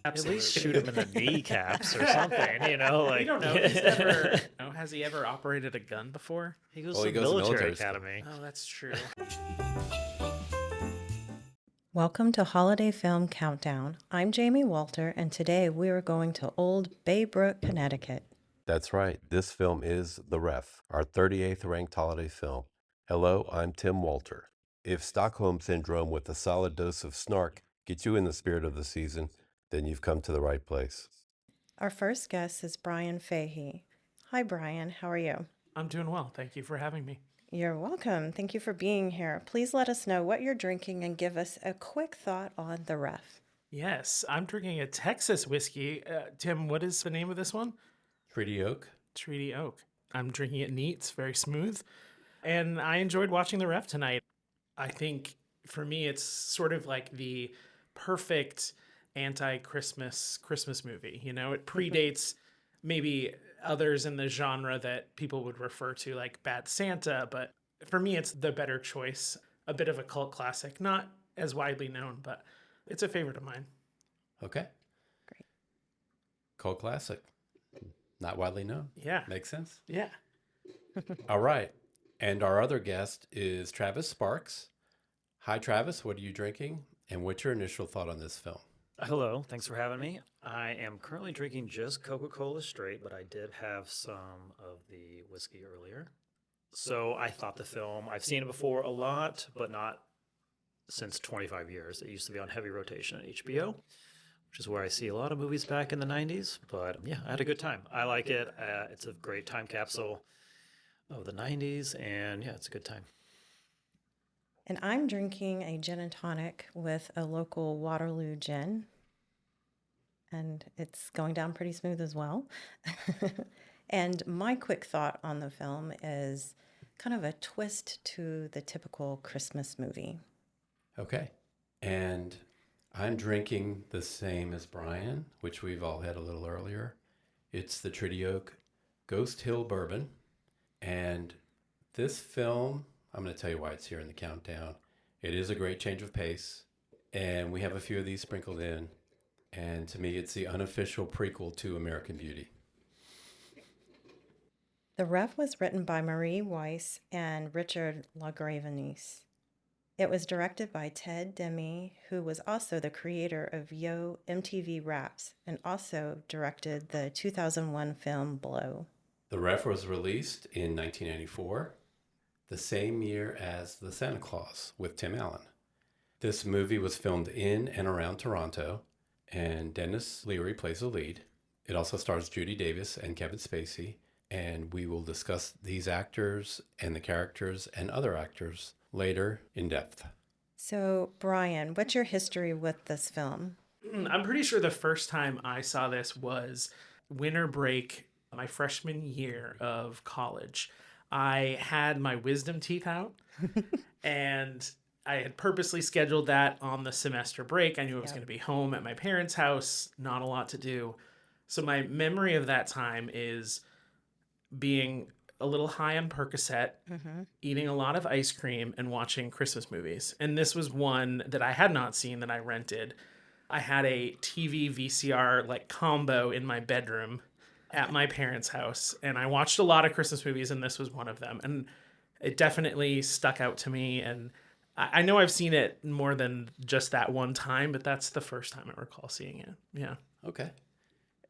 At least shoot him in the kneecaps or something, like. You don't know. He's never. Oh, has he ever operated a gun before? He goes Well, to he goes to military military school. academy. Oh, that's true. Welcome to Holiday Film Countdown. I'm Jamie Walter, and today we are going to Old Baybrook, Connecticut. That's right. This film is The Ref, our 38th ranked holiday film. Hello, I'm Tim Walter. If Stockholm Syndrome with a solid dose of snark gets you in the spirit of the season, then you've come to the right place. Our first guest is Brian Fahey. Hi, Brian. How are you? I'm doing well. Thank you for having me. You're welcome. Thank you for being here. Please let us know what you're drinking and give us a quick thought on The Ref. Yes, I'm drinking a Texas whiskey. Tim, what is the name of this one? Treaty Oak. Treaty Oak. I'm drinking it neat. It's very smooth. And I enjoyed watching The Ref tonight. I think for me, it's sort of like the perfect anti-Christmas movie. It predates maybe others in the genre that people would refer to like Bad Santa, but for me, it's the better choice. A bit of a cult classic, not as widely known, but it's a favorite of mine. Okay. Great. Cult classic. Not widely known. Yeah. Makes sense. Yeah. All right. And our other guest is Travis Sparks. Hi, Travis. What are you drinking? And what's your initial thought on this film? Hello, thanks for having me. I am currently drinking just Coca-Cola straight, but I did have some of the whiskey earlier. So I thought the film, I've seen it before a lot, but not since 25 years. It used to be on heavy rotation at HBO, which is where I see a lot of movies back in the 90s. But yeah, I had a good time. I like it. It's a great time capsule of the 90s, and yeah, it's a good time. And I'm drinking a gin and tonic with a local Waterloo gin. And it's going down pretty smooth as well. And my quick thought on the film is kind of a twist to the typical Christmas movie. Okay. And I'm drinking the same as Brian, which we've all had a little earlier. It's the Treaty Oak Ghost Hill Bourbon. And this film, I'm going to tell you why it's here in the countdown. It is a great change of pace, and we have a few of these sprinkled in. And to me, it's the unofficial prequel to American Beauty. The Ref was written by Marie Weiss and Richard LaGravenese. It was directed by Ted Demme, who was also the creator of Yo! MTV Raps and also directed the 2001 film Blow. The Ref was released in 1994, the same year as The Santa Claus with Tim Allen. This movie was filmed in and around Toronto, and Dennis Leary plays the lead. It also stars Judy Davis and Kevin Spacey, and we will discuss these actors and the characters and other actors later in depth. So, Brian, what's your history with this film? I'm pretty sure the first time I saw this was winter break, my freshman year of college. I had my wisdom teeth out and I had purposely scheduled that on the semester break. I knew I was going to be home at my parents' house, not a lot to do. So my memory of that time is being a little high on Percocet, eating a lot of ice cream, and watching Christmas movies. And this was one that I had not seen that I rented. I had a TV VCR like combo in my bedroom at my parents' house, and I watched a lot of Christmas movies, and this was one of them. And it definitely stuck out to me, and I know I've seen it more than just that one time, but that's the first time I recall seeing it. Yeah. Okay.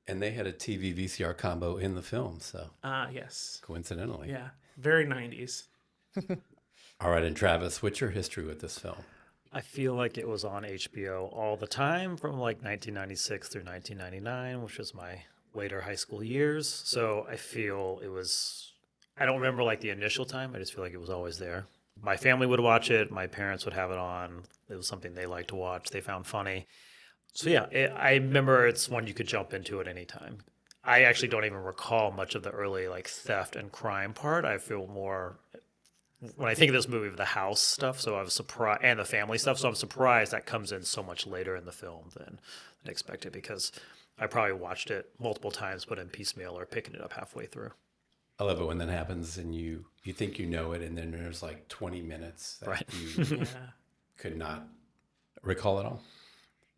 And they had a TV VCR combo in the film, so. Yes. Coincidentally. Yeah. Very 90s. All right, and Travis, what's your history with this film? I feel like it was on HBO all the time from like 1996 through 1999, which was my later high school years. So I feel it was, I don't remember like the initial time. I just feel like it was always there. My family would watch it. My parents would have it on. It was something they liked to watch. They found funny. So yeah, I remember it's one you could jump into at any time. I actually don't even recall much of the early like theft and crime part. I feel more when I think of this movie of the house stuff. So I was surprised, and the family stuff. So I'm surprised that comes in so much later in the film than expected, because I probably watched it multiple times, but in piecemeal or picking it up halfway through. I love it when that happens and you think you know it, and then there's like 20 minutes that Right. you Yeah. could not recall it all?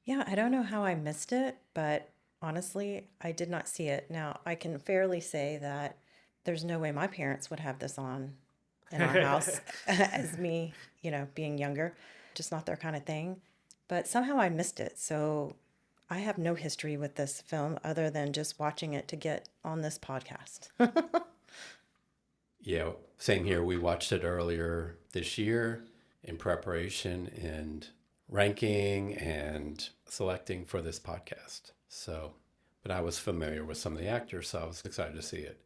Yeah, I don't know how I missed it, but honestly, I did not see it. Now, I can fairly say that there's no way my parents would have this on in our house as me, being younger. Just not their kind of thing. But somehow I missed it. So I have no history with this film other than just watching it to get on this podcast. Yeah, same here. We watched it earlier this year in preparation and ranking and selecting for this podcast. So, but I was familiar with some of the actors, so I was excited to see it.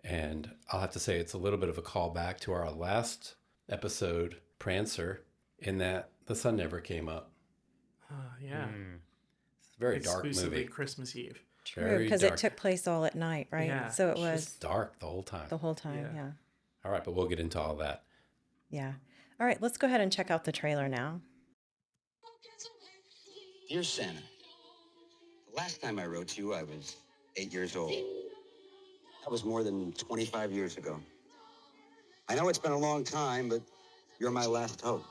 And I'll have to say it's a little bit of a callback to our last episode, Prancer, in that the sun never came up. Yeah. It's a very dark Exclusively movie. Christmas Eve. True, Very because it dark. took place all at night, right? Yeah. So it It's was just dark the whole time. the whole time, Yeah. yeah. All right, but we'll get into all that. Yeah. All right, let's go ahead and check out the trailer now. Dear Santa, the last time I wrote to you, I was 8 years old. That was more than 25 years ago. I know it's been a long time, but you're my last hope.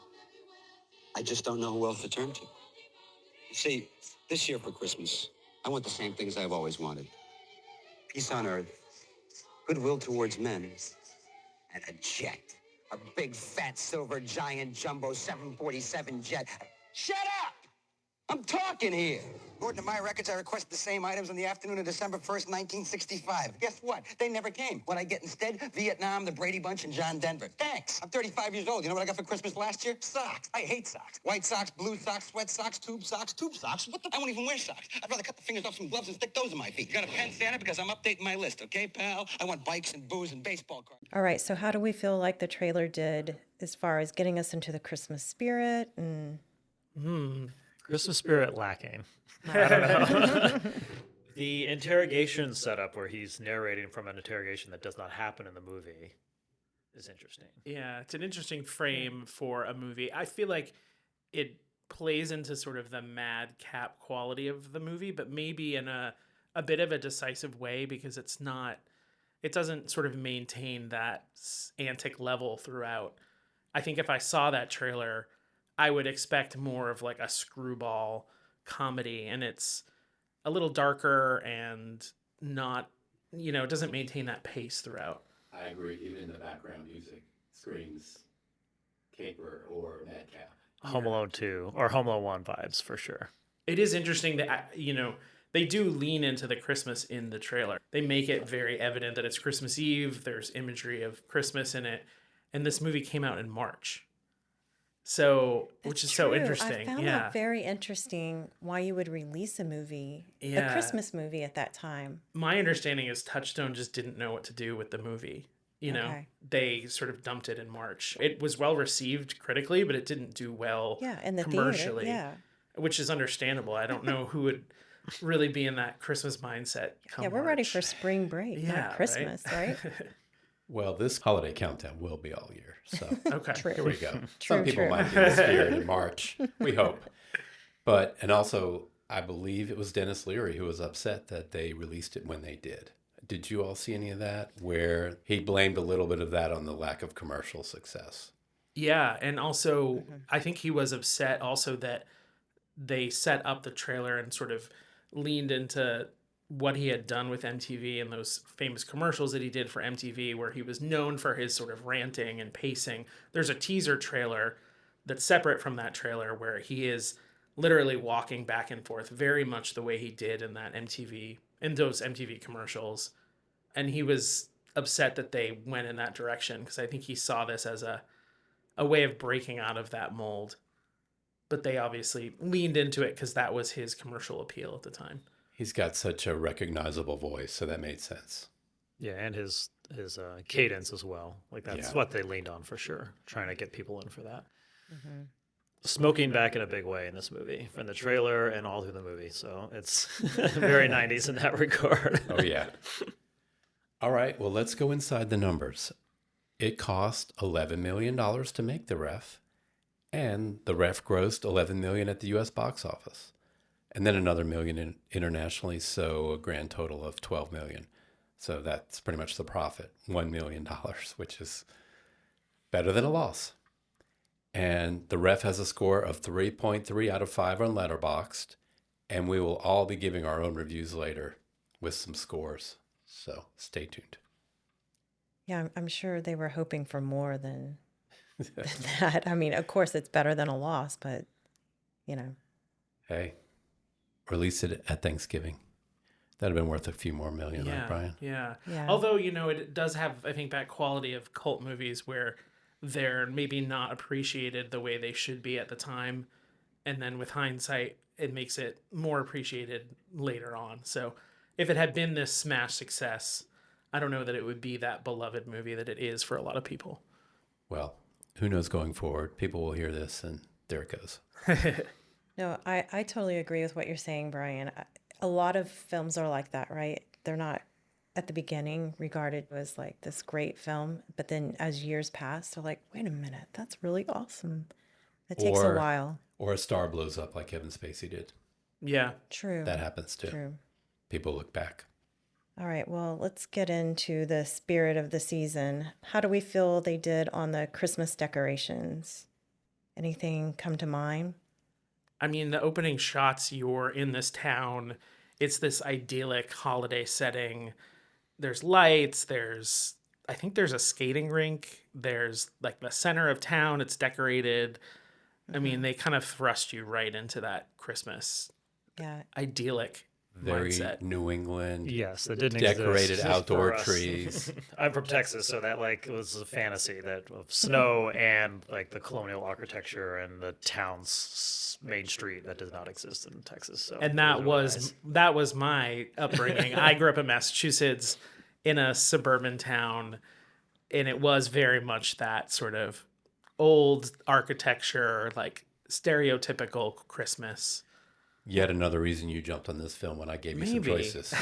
I just don't know who else to turn to. You see, this year for Christmas, I want the same things I've always wanted. Peace on earth, goodwill towards men, and a jet. A big, fat, silver, giant, jumbo 747 jet. Shut up! I'm talking here. According to my records, I requested the same items on the afternoon of December 1st, 1965. Guess what? They never came. What I get instead? Vietnam, the Brady Bunch, and John Denver. Thanks. I'm 35 years old. You know what I got for Christmas last year? Socks. I hate socks. White socks, blue socks, sweat socks, tube socks, tube socks. What the? I won't even wear socks. I'd rather cut the fingers off some gloves and stick those in my feet. You got a pen, Santa? Because I'm updating my list, okay, pal? I want bikes and booze and baseball cards. All right, so how do we feel like the trailer did as far as getting us into the Christmas spirit? And Christmas spirit lacking. I don't know. The interrogation setup where he's narrating from an interrogation that does not happen in the movie is interesting. Yeah, it's an interesting frame for a movie. I feel like it plays into sort of the madcap quality of the movie, but maybe in a bit of a decisive way because it doesn't sort of maintain that antic level throughout. I think if I saw that trailer, I would expect more of like a screwball comedy, and it's a little darker and not, it doesn't maintain that pace throughout. I agree. Even in the background music screams caper or madcap. Home Alone 2 or Home Alone 1 vibes for sure. It is interesting that, they do lean into the Christmas in the trailer. They make it very evident that it's Christmas Eve. There's imagery of Christmas in it. And this movie came out in March. So, which is so True. interesting. I found that very interesting why you would release a movie, a Christmas movie at that time. My understanding is Touchstone just didn't know what to do with the movie. Okay. They sort of dumped it in March. It was well received critically, but it didn't do well In the commercially. theater, Which is understandable. I don't know who would really be in that Christmas mindset. Come we're ready March. for spring break, Yeah, not Christmas, right? Well, this holiday countdown will be all year. So Okay. True. here we go. True, Some people true. might be in the spirit in March. We hope. And also, I believe it was Dennis Leary who was upset that they released it when they did. Did you all see any of that? Where he blamed a little bit of that on the lack of commercial success. Yeah, and also I think he was upset also that they set up the trailer and sort of leaned into what he had done with MTV and those famous commercials that he did for MTV where he was known for his sort of ranting and pacing. There's a teaser trailer that's separate from that trailer where he is literally walking back and forth very much the way he did in those MTV commercials. And he was upset that they went in that direction because I think he saw this as a way of breaking out of that mold. But they obviously leaned into it because that was his commercial appeal at the time. He's got such a recognizable voice, so that made sense. Yeah, and his cadence as well. Like that's what they leaned on for sure, trying to get people in for that. Smoking back in a big way in this movie, from the trailer and all through the movie. So it's very 90s in that regard. Oh, yeah. All right, well, let's go inside the numbers. It cost $11 million to make the ref, and the ref grossed $11 million at the U.S. box office, and then another $1 million internationally, so a grand total of $12 million. So that's pretty much the profit, $1 million, which is better than a loss. And the ref has a score of 3.3 out of 5 on Letterboxd. And we will all be giving our own reviews later with some scores. So stay tuned. Yeah, I'm sure they were hoping for more than that. I mean, of course, it's better than a loss, but, you know. Hey, release it at Thanksgiving. That'd have been worth a few more million, right, Brian? Yeah. Yeah. Although, it does have, I think, that quality of cult movies where they're maybe not appreciated the way they should be at the time. And then with hindsight, it makes it more appreciated later on. So if it had been this smash success, I don't know that it would be that beloved movie that it is for a lot of people. Well, who knows going forward? People will hear this and there it goes. No, I totally agree with what you're saying, Brian. A lot of films are like that, right? They're not at the beginning regarded as like this great film, but then as years pass, they're like, wait a minute, that's really awesome. It takes a while. Or a star blows up like Kevin Spacey did. Yeah. True. That happens too. True. People look back. All right, well, let's get into the spirit of the season. How do we feel they did on the Christmas decorations? Anything come to mind? I mean, the opening shots, you're in this town. It's this idyllic holiday setting. There's lights. I think there's a skating rink. There's like the center of town. It's decorated. I mean, they kind of thrust you right into that Christmas Yeah. idyllic Very mindset. New England. Yes, that didn't Decorated exist outdoor for us. trees. I'm from Texas, so that like was a fantasy that of snow and like the colonial architecture and the town's main street that does not exist in Texas. So And it that really was nice. that was my upbringing. I grew up in Massachusetts in a suburban town, and it was very much that sort of old architecture, like stereotypical Christmas. Yet another reason you jumped on this film when I gave you some Maybe. choices.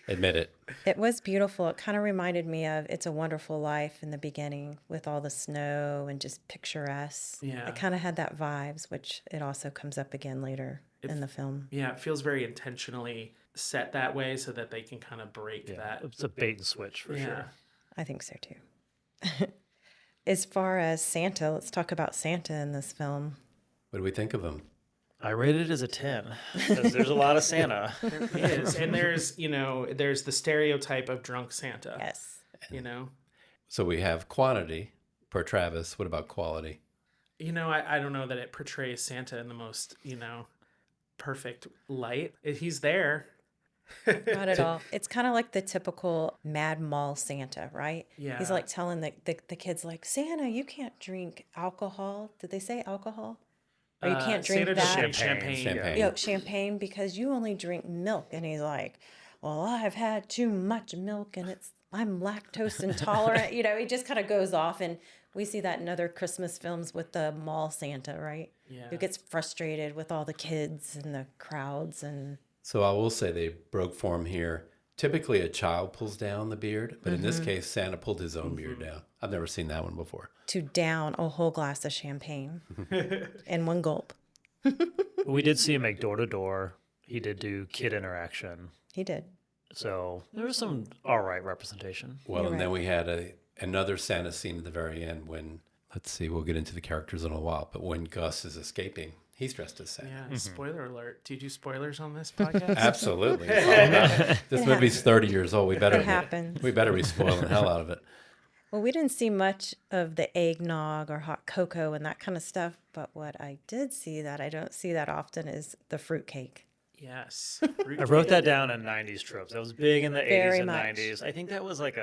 Admit it. It was beautiful. It kind of reminded me of It's a Wonderful Life in the beginning with all the snow and just picturesque. Yeah. It kind of had that vibes, which it also comes up again later in the film. Yeah, it feels very intentionally set that way so that they can kind of break Yeah, that. it's a bait and switch for Yeah. sure. I think so too. As far as Santa, let's talk about Santa in this film. What do we think of him? I rated it as a 10 because there's a lot of Santa. It is. And there's the stereotype of drunk Santa. Yes. So we have quantity per Travis. What about quality? I don't know that it portrays Santa in the most, perfect light. He's there. Not at all. It's kind of like the typical Mad Mall Santa, right? Yeah. He's like telling the kids, like, Santa, you can't drink alcohol. Did they say alcohol? Or you can't drink Santa that. does drink champagne. Champagne. Champagne because you only drink milk. And he's like, well, I've had too much milk and I'm lactose intolerant. He just kind of goes off. And we see that in other Christmas films with the mall Santa, right? Yeah. Who gets frustrated with all the kids and the crowds. And So I will say they broke form here. Typically a child pulls down the beard, but in this case, Santa pulled his own beard down. I've never seen that one before. to down a whole glass of champagne in one gulp. We did see him make door to door. He did do kid interaction. He did. So there was some all right representation. Well, You're and then right. we had another Santa scene at the very end when, let's see, we'll get into the characters in a while, but when Gus is escaping, he's dressed as Santa. Yeah, spoiler alert. Do you do spoilers on this podcast? Absolutely. It's all about it. This movie's 30 years old. We better It happens. We better be spoiling the hell out of it. Well, we didn't see much of the eggnog or hot cocoa and that kind of stuff, but what I did see that I don't see that often is the fruitcake. Yes. I wrote that down in 90s tropes. That was big in the Very 80s and much. 90s. I think that was like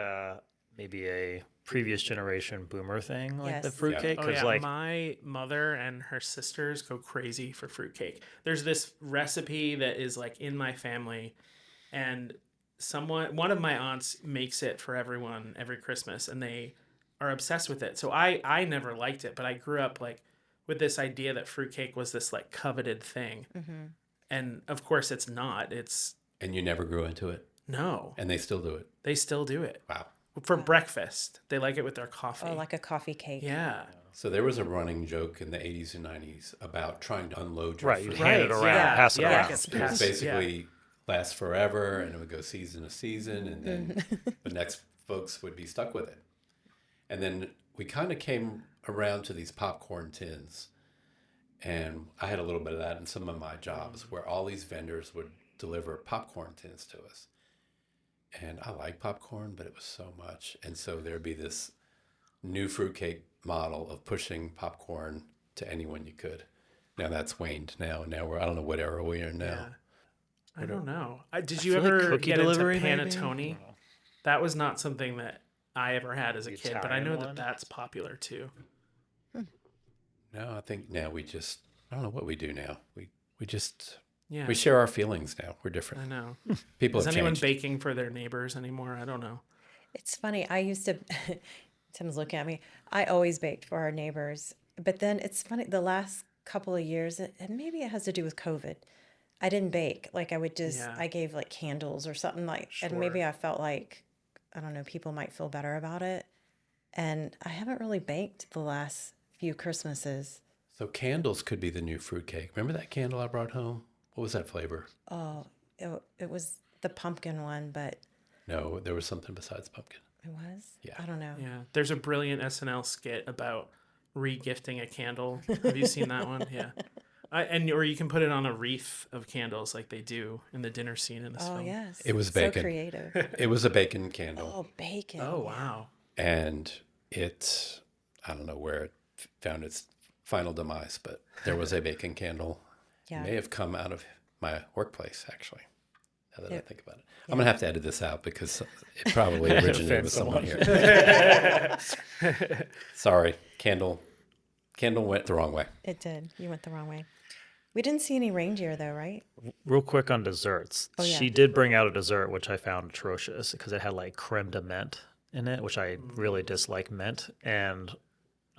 maybe a previous generation boomer thing, like the Yes. fruitcake. Oh, Because yeah. like My mother and her sisters go crazy for fruitcake. There's this recipe that is like in my family, and one of my aunts makes it for everyone every Christmas, and they are obsessed with it. So I never liked it, but I grew up like with this idea that fruitcake was this like coveted thing. And of course it's not. It's And you never grew into it. no. And they still do it. They still do it. Wow. For breakfast. They like it with their coffee. Oh, like a coffee cake. yeah. So there was a running joke in the 80s and 90s about trying to unload your right, you fruit. hand it Right, around, yeah, pass it yeah, around. it gets It was passed, yeah. basically last forever, and it would go season to season, and then the next folks would be stuck with it. And then we kind of came around to these popcorn tins. And I had a little bit of that in some of my jobs where all these vendors would deliver popcorn tins to us. And I like popcorn, but it was so much. And so there'd be this new fruitcake model of pushing popcorn to anyone you could. Now that's waned now. Now I don't know what era we're in now. Yeah. I don't know. Did I you feel like ever cookie get delivery, into maybe? I panettone? don't know. That was not something that I ever had as a The kid, but I know Italian that one? that's popular too. No, I think now I don't know what we do now. We just, Yeah, we share our feelings now. We're I different. know. People Is have anyone changed. baking for their neighbors anymore? I don't know. It's funny. I used to, Tim's looking at me. I always baked for our neighbors. But then it's funny, the last couple of years, and maybe it has to do with COVID, I didn't bake. Like I would just, Yeah. I gave like candles or something like, and maybe Sure. I felt like, I don't know, people might feel better about it. And I haven't really baked the last few Christmases. So candles could be the new fruitcake. Remember that candle I brought home? What was that flavor? Oh, it was the pumpkin one, but No, there was something besides pumpkin. it was? Yeah. I don't know. Yeah, there's a brilliant SNL skit about re-gifting a candle. Have you seen that one? Yeah. Or you can put it on a wreath of candles like they do in the dinner scene in this Oh, film. yes. It was So bacon. creative. It was a bacon candle. Oh, bacon. Oh, yeah. wow. And it, I don't know where it found its final demise, but there was a bacon candle. Yeah. It may have come out of my workplace, actually, now that I It- think about it. I'm going to have to edit this out because it probably originated Offend with someone someone. here. Sorry, candle went the wrong way. It did. You went the wrong way. We didn't see any reindeer though, right? Real quick on desserts. Oh, yeah. She did bring out a dessert which I found atrocious because it had like creme de menthe in it, which I really dislike mint, and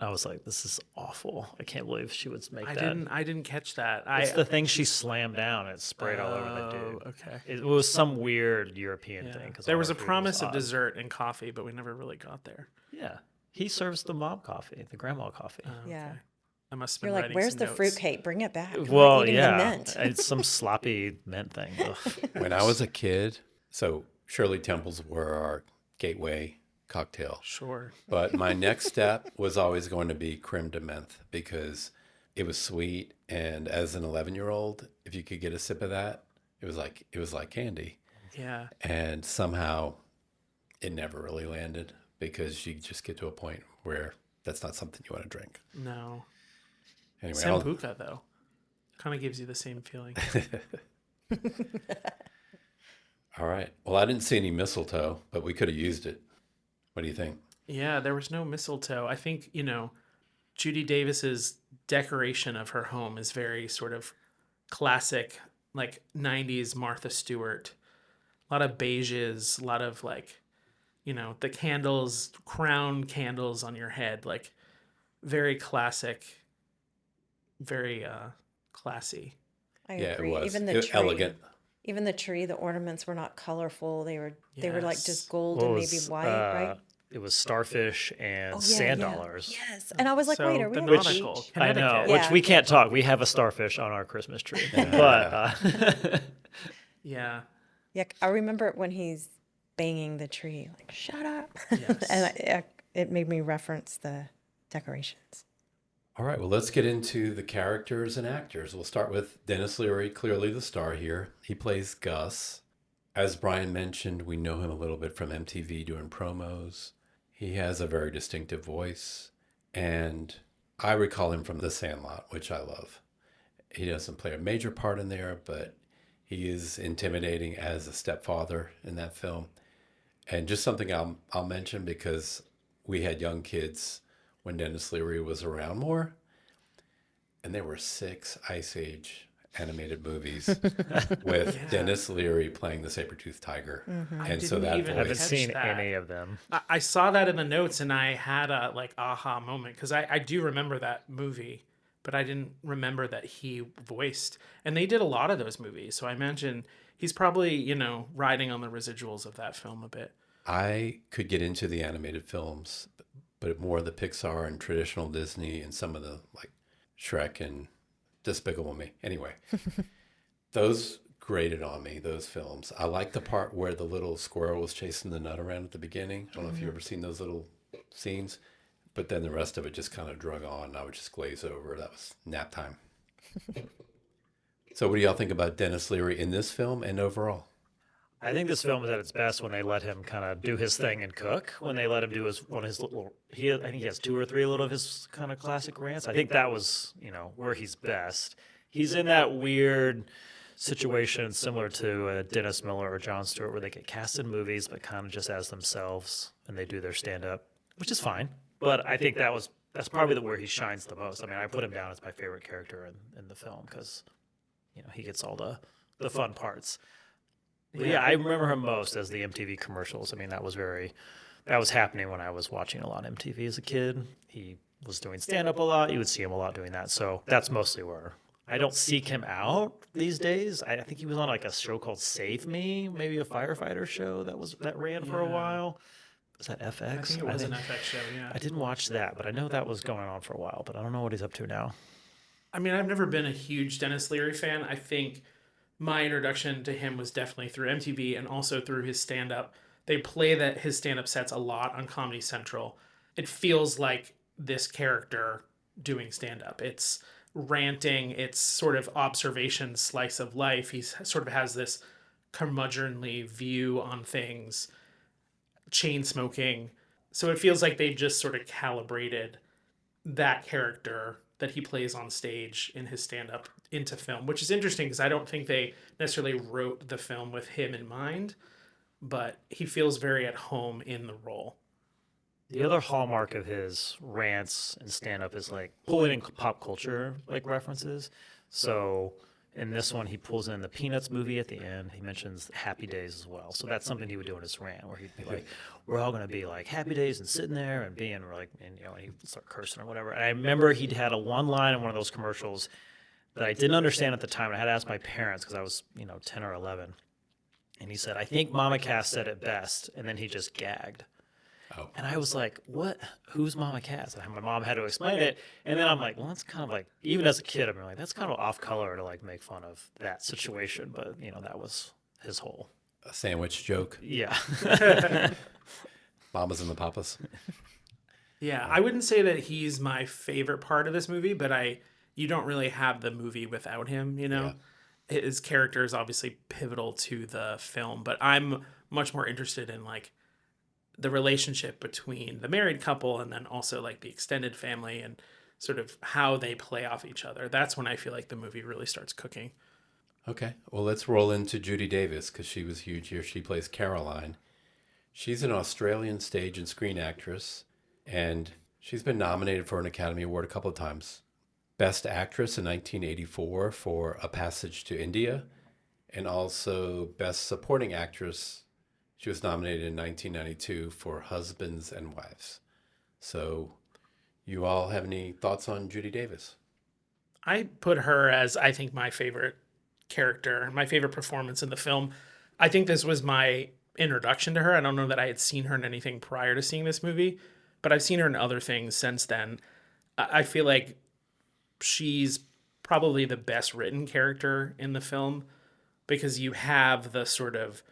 I was like, "This is awful. I can't believe she would make that." I didn't catch that. It's the thing she slammed down and it sprayed all over the dude. Okay. It was some weird European Yeah. thing. 'Cause There all was our a food promise of odd. dessert and coffee, but we never really got there. Yeah, he serves the mom coffee, the grandma coffee. Yeah. I must have been You're like, writing where's some the notes. fruitcake? Bring it back. I'm not Well, eating the yeah, mint. it's some sloppy mint thing. Ugh. When I was a kid, so Shirley Temples were our gateway cocktail. Sure. But my next step was always going to be creme de menthe because it was sweet. And as an 11-year-old, if you could get a sip of that, it was like candy. Yeah. And somehow it never really landed because you just get to a point where that's not something you want to drink. No. Anyway, Sambuca, though, kind of gives you the same feeling. all right. Well, I didn't see any mistletoe, but we could have used it. What do you think? Yeah, there was no mistletoe. I think, Judy Davis's decoration of her home is very sort of classic, like 90s Martha Stewart. A lot of beiges, a lot of the candles, crown candles on your head, like very classic, very classy. I Yeah, agree. it was. Even It the was tree. elegant. Even the tree, the ornaments were not colorful. They were like Yes. just gold What and was, maybe white, right? It was starfish and Oh, sand dollars. Yes. And I was like, So wait, are we the on the nautical, beach? I know, Connecticut. which Yeah. we can't talk. We have a starfish on our Christmas tree, but Yeah. Yeah, I remember when he's banging the tree, like, shut up. Yes. And it made me reference the decorations. All right, well, let's get into the characters and actors. We'll start with Dennis Leary, clearly the star here. He plays Gus. As Brian mentioned, we know him a little bit from MTV doing promos. He has a very distinctive voice, and I recall him from The Sandlot, which I love. He doesn't play a major part in there, but he is intimidating as a stepfather in that film. And just something I'll mention because we had young kids when Dennis Leary was around more, and there were 6 Ice Age animated movies with Yeah. Dennis Leary playing the saber-toothed tiger. I And so didn't that even I haven't voice, seen catch that. any of them. I saw that in the notes and I had a aha moment because I do remember that movie, but I didn't remember that he voiced. And they did a lot of those movies, so I imagine he's probably riding on the residuals of that film a bit. I could get into the animated films, but more the Pixar and traditional Disney and some of the like Shrek and Despicable Me. Anyway, those grated on me, those films. I like the part where the little squirrel was chasing the nut around at the beginning. I don't know if you've ever seen those little scenes. But then the rest of it just kind of drug on. I would just glaze over. That was nap time. So what do y'all think about Dennis Leary in this film and overall? I think this film is at its best when they let him kind of do his thing and cook. When they let him do one of his little, I think he has 2 or 3 little of his kind of classic rants. I think that was, where he's best. He's in that weird situation similar to Dennis Miller or Jon Stewart, where they get cast in movies but kind of just as themselves and they do their stand up, which is fine. But I think that's probably where he shines the most. I mean, I put him down as my favorite character in the film because he gets all the fun parts. But yeah, I remember him most as the MTV commercials. I mean, that was happening when I was watching a lot of MTV as a kid. He was doing stand-up a lot. You would see him a lot doing that. So that's mostly where I don't seek him out these days. I think he was on like a show called Save Me, maybe a firefighter show that ran for a while. Was that FX? I think it was an FX show, yeah. I didn't watch that, but I know that was going on for a while, but I don't know what he's up to now. I mean, I've never been a huge Dennis Leary fan. I think my introduction to him was definitely through MTV and also through his stand-up. They play his stand-up sets a lot on Comedy Central. It feels like this character doing stand-up. It's ranting, it's sort of observation, slice of life. He sort of has this curmudgeonly view on things, chain smoking. So it feels like they just sort of calibrated that character that he plays on stage in his stand-up into film, which is interesting because I don't think they necessarily wrote the film with him in mind, but he feels very at home in the role. The other hallmark of his rants and stand-up is like pulling in pop culture like references. So in this one, he pulls in the Peanuts movie at the end. He mentions Happy Days as well. So that's something he would do in his rant, where he'd be like, "We're all going to be like Happy Days and sitting there and being like," and he'd start cursing or whatever. And I remember he'd had a one line in one of those commercials that I didn't understand at the time. I had to ask my parents because I was 10 or 11, and he said, "I think Mama Cass said it best," and then he just gagged. Oh. And I was like, what? Who's Mama Cass? And my mom had to explain it. And then I'm like, well, that's kind of like, even as a kid, I'm like, that's kind of off color to like make fun of that situation. But, that was his whole. A sandwich joke. Yeah. Mamas and the Papas. Yeah, I wouldn't say that he's my favorite part of this movie, but you don't really have the movie without him, Yeah. His character is obviously pivotal to the film, but I'm much more interested in like the relationship between the married couple and then also like the extended family and sort of how they play off each other. That's when I feel like the movie really starts cooking. Okay, well, let's roll into Judy Davis because she was huge here. She plays Caroline. She's an Australian stage and screen actress, and she's been nominated for an Academy Award a couple of times. Best Actress in 1984 for A Passage to India, and also Best Supporting Actress. She was nominated in 1992 for Husbands and Wives. So you all have any thoughts on Judy Davis? I put her as, I think, my favorite character, my favorite performance in the film. I think this was my introduction to her. I don't know that I had seen her in anything prior to seeing this movie, but I've seen her in other things since then. I feel like she's probably the best written character in the film because you have the sort of,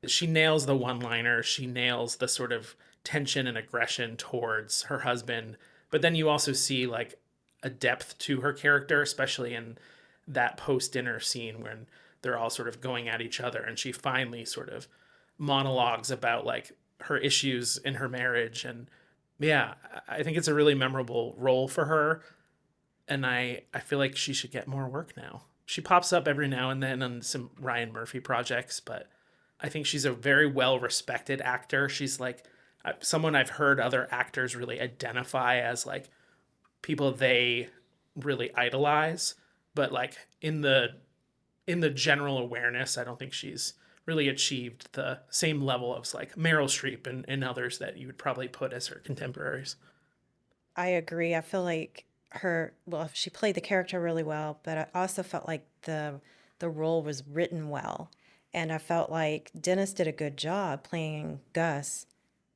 she nails the one-liner, she nails the sort of tension and aggression towards her husband, but then you also see like a depth to her character, especially in that post-dinner scene when they're all sort of going at each other and she finally sort of monologues about like her issues in her marriage. And yeah, I think it's a really memorable role for her, and I feel like she should get more work now. She pops up every now and then on some Ryan Murphy projects, but I think she's a very well-respected actor. She's like someone I've heard other actors really identify as like people they really idolize, but like in the general awareness, I don't think she's really achieved the same level of like Meryl Streep and others that you would probably put as her contemporaries. I agree. I feel like she played the character really well, but I also felt like the role was written well. And I felt like Dennis did a good job playing Gus,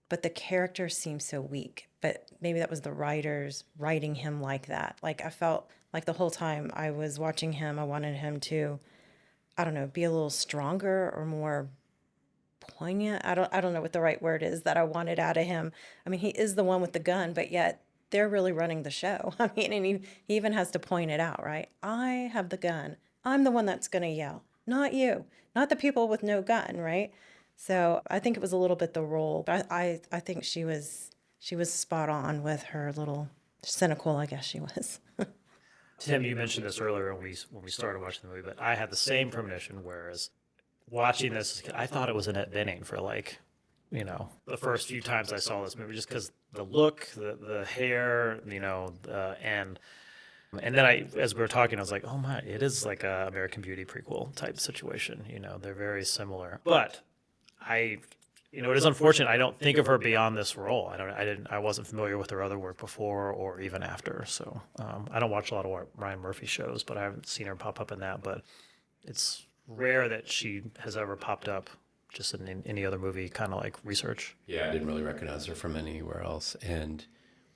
but the character seemed so weak. But maybe that was the writers writing him like that. Like I felt like the whole time I was watching him, I wanted him to, I don't know, be a little stronger or more poignant. I don't know what the right word is that I wanted out of him. I mean, he is the one with the gun, but yet they're really running the show. I mean, and he even has to point it out, right? I have the gun. I'm the one that's going to yell, not you, not the people with no gun, right? So I think it was a little bit the role, but I think she was spot on with her little cynical, I guess she was. Tim, you mentioned this earlier when we started watching the movie, but I had the same premonition. Whereas watching this, I thought it was Annette Bening for like, the first few times I saw this movie, just because the look, the hair, and then as we were talking, I was like, oh my, it is like a American Beauty prequel type situation. They're very similar, but it is unfortunate. I don't think of her beyond this role. I wasn't familiar with her other work before or even after. So I don't watch a lot of Ryan Murphy shows, but I haven't seen her pop up in that. But it's rare that she has ever popped up just in any other movie, kind of like research. Yeah, I didn't really recognize her from anywhere else. And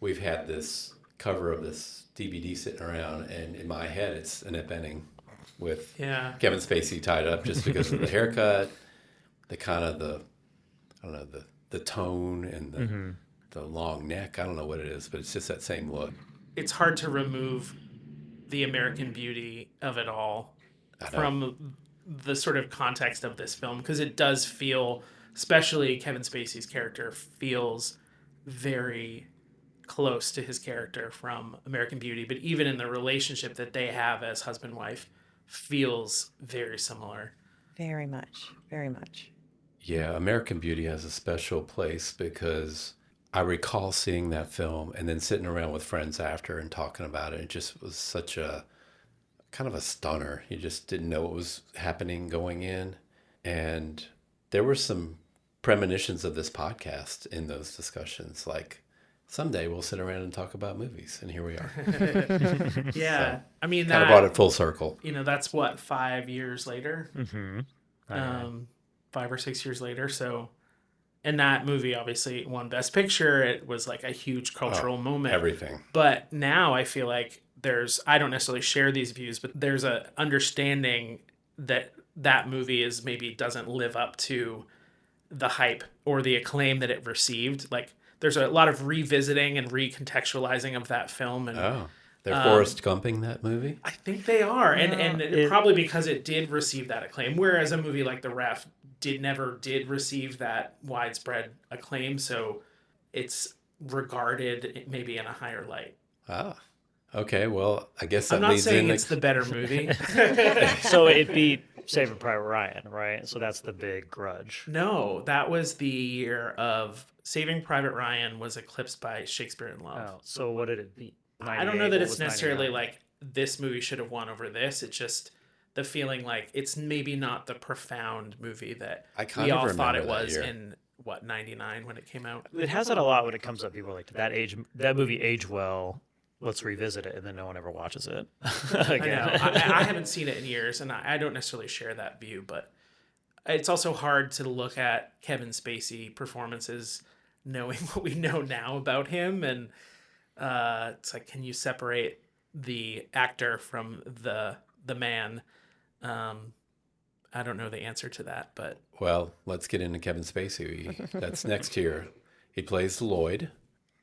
we've had this cover of this DVD sitting around, and in my head, it's Annette Bening with Kevin Spacey tied up just because of the haircut, the kind of the tone and the long neck. I don't know what it is, but it's just that same look. It's hard to remove the American Beauty of it all from the sort of context of this film, because it does feel, especially Kevin Spacey's character, feels very close to his character from American Beauty, but even in the relationship that they have as husband-wife feels very similar. Very much, very much. Yeah, American Beauty has a special place because I recall seeing that film and then sitting around with friends after and talking about it. It just was such a kind of a stunner. You just didn't know what was happening going in. And there were some premonitions of this podcast in those discussions. Like, someday we'll sit around and talk about movies. And here we are. Yeah. So, I mean, kind of brought it full circle. That's what, 5 years later? Mm-hmm. 5 or 6 years later. So, and that movie obviously won Best Picture. It was like a huge cultural moment. Everything. But now I feel like I don't necessarily share these views, but there's a understanding that movie maybe doesn't live up to the hype or the acclaim that it received. Like, there's a lot of revisiting and recontextualizing of that film. And they're Forrest Gumping that movie? I think they are. And probably because it did receive that acclaim. Whereas a movie like The Ref never did receive that widespread acclaim. So it's regarded maybe in a higher light. Okay, well, I guess that I'm not leads saying in it's the better movie. So it beat Saving Private Ryan, right? So that's the big grudge. No, that was the year of Saving Private Ryan was eclipsed by Shakespeare in Love. Oh, so what did it beat? I don't know that it's necessarily like this movie should have won over this. It's just the feeling like it's maybe not the profound movie that we all thought it was in 99 when it came out. It has that a lot when it comes up. People are like, that movie aged well. Let's revisit it, and then no one ever watches it again. I know. I haven't seen it in years, and I don't necessarily share that view, but it's also hard to look at Kevin Spacey performances knowing what we know now about him, and it's like, can you separate the actor from the man? I don't know the answer to that, but... Well, let's get into Kevin Spacey. That's next year. He plays Lloyd.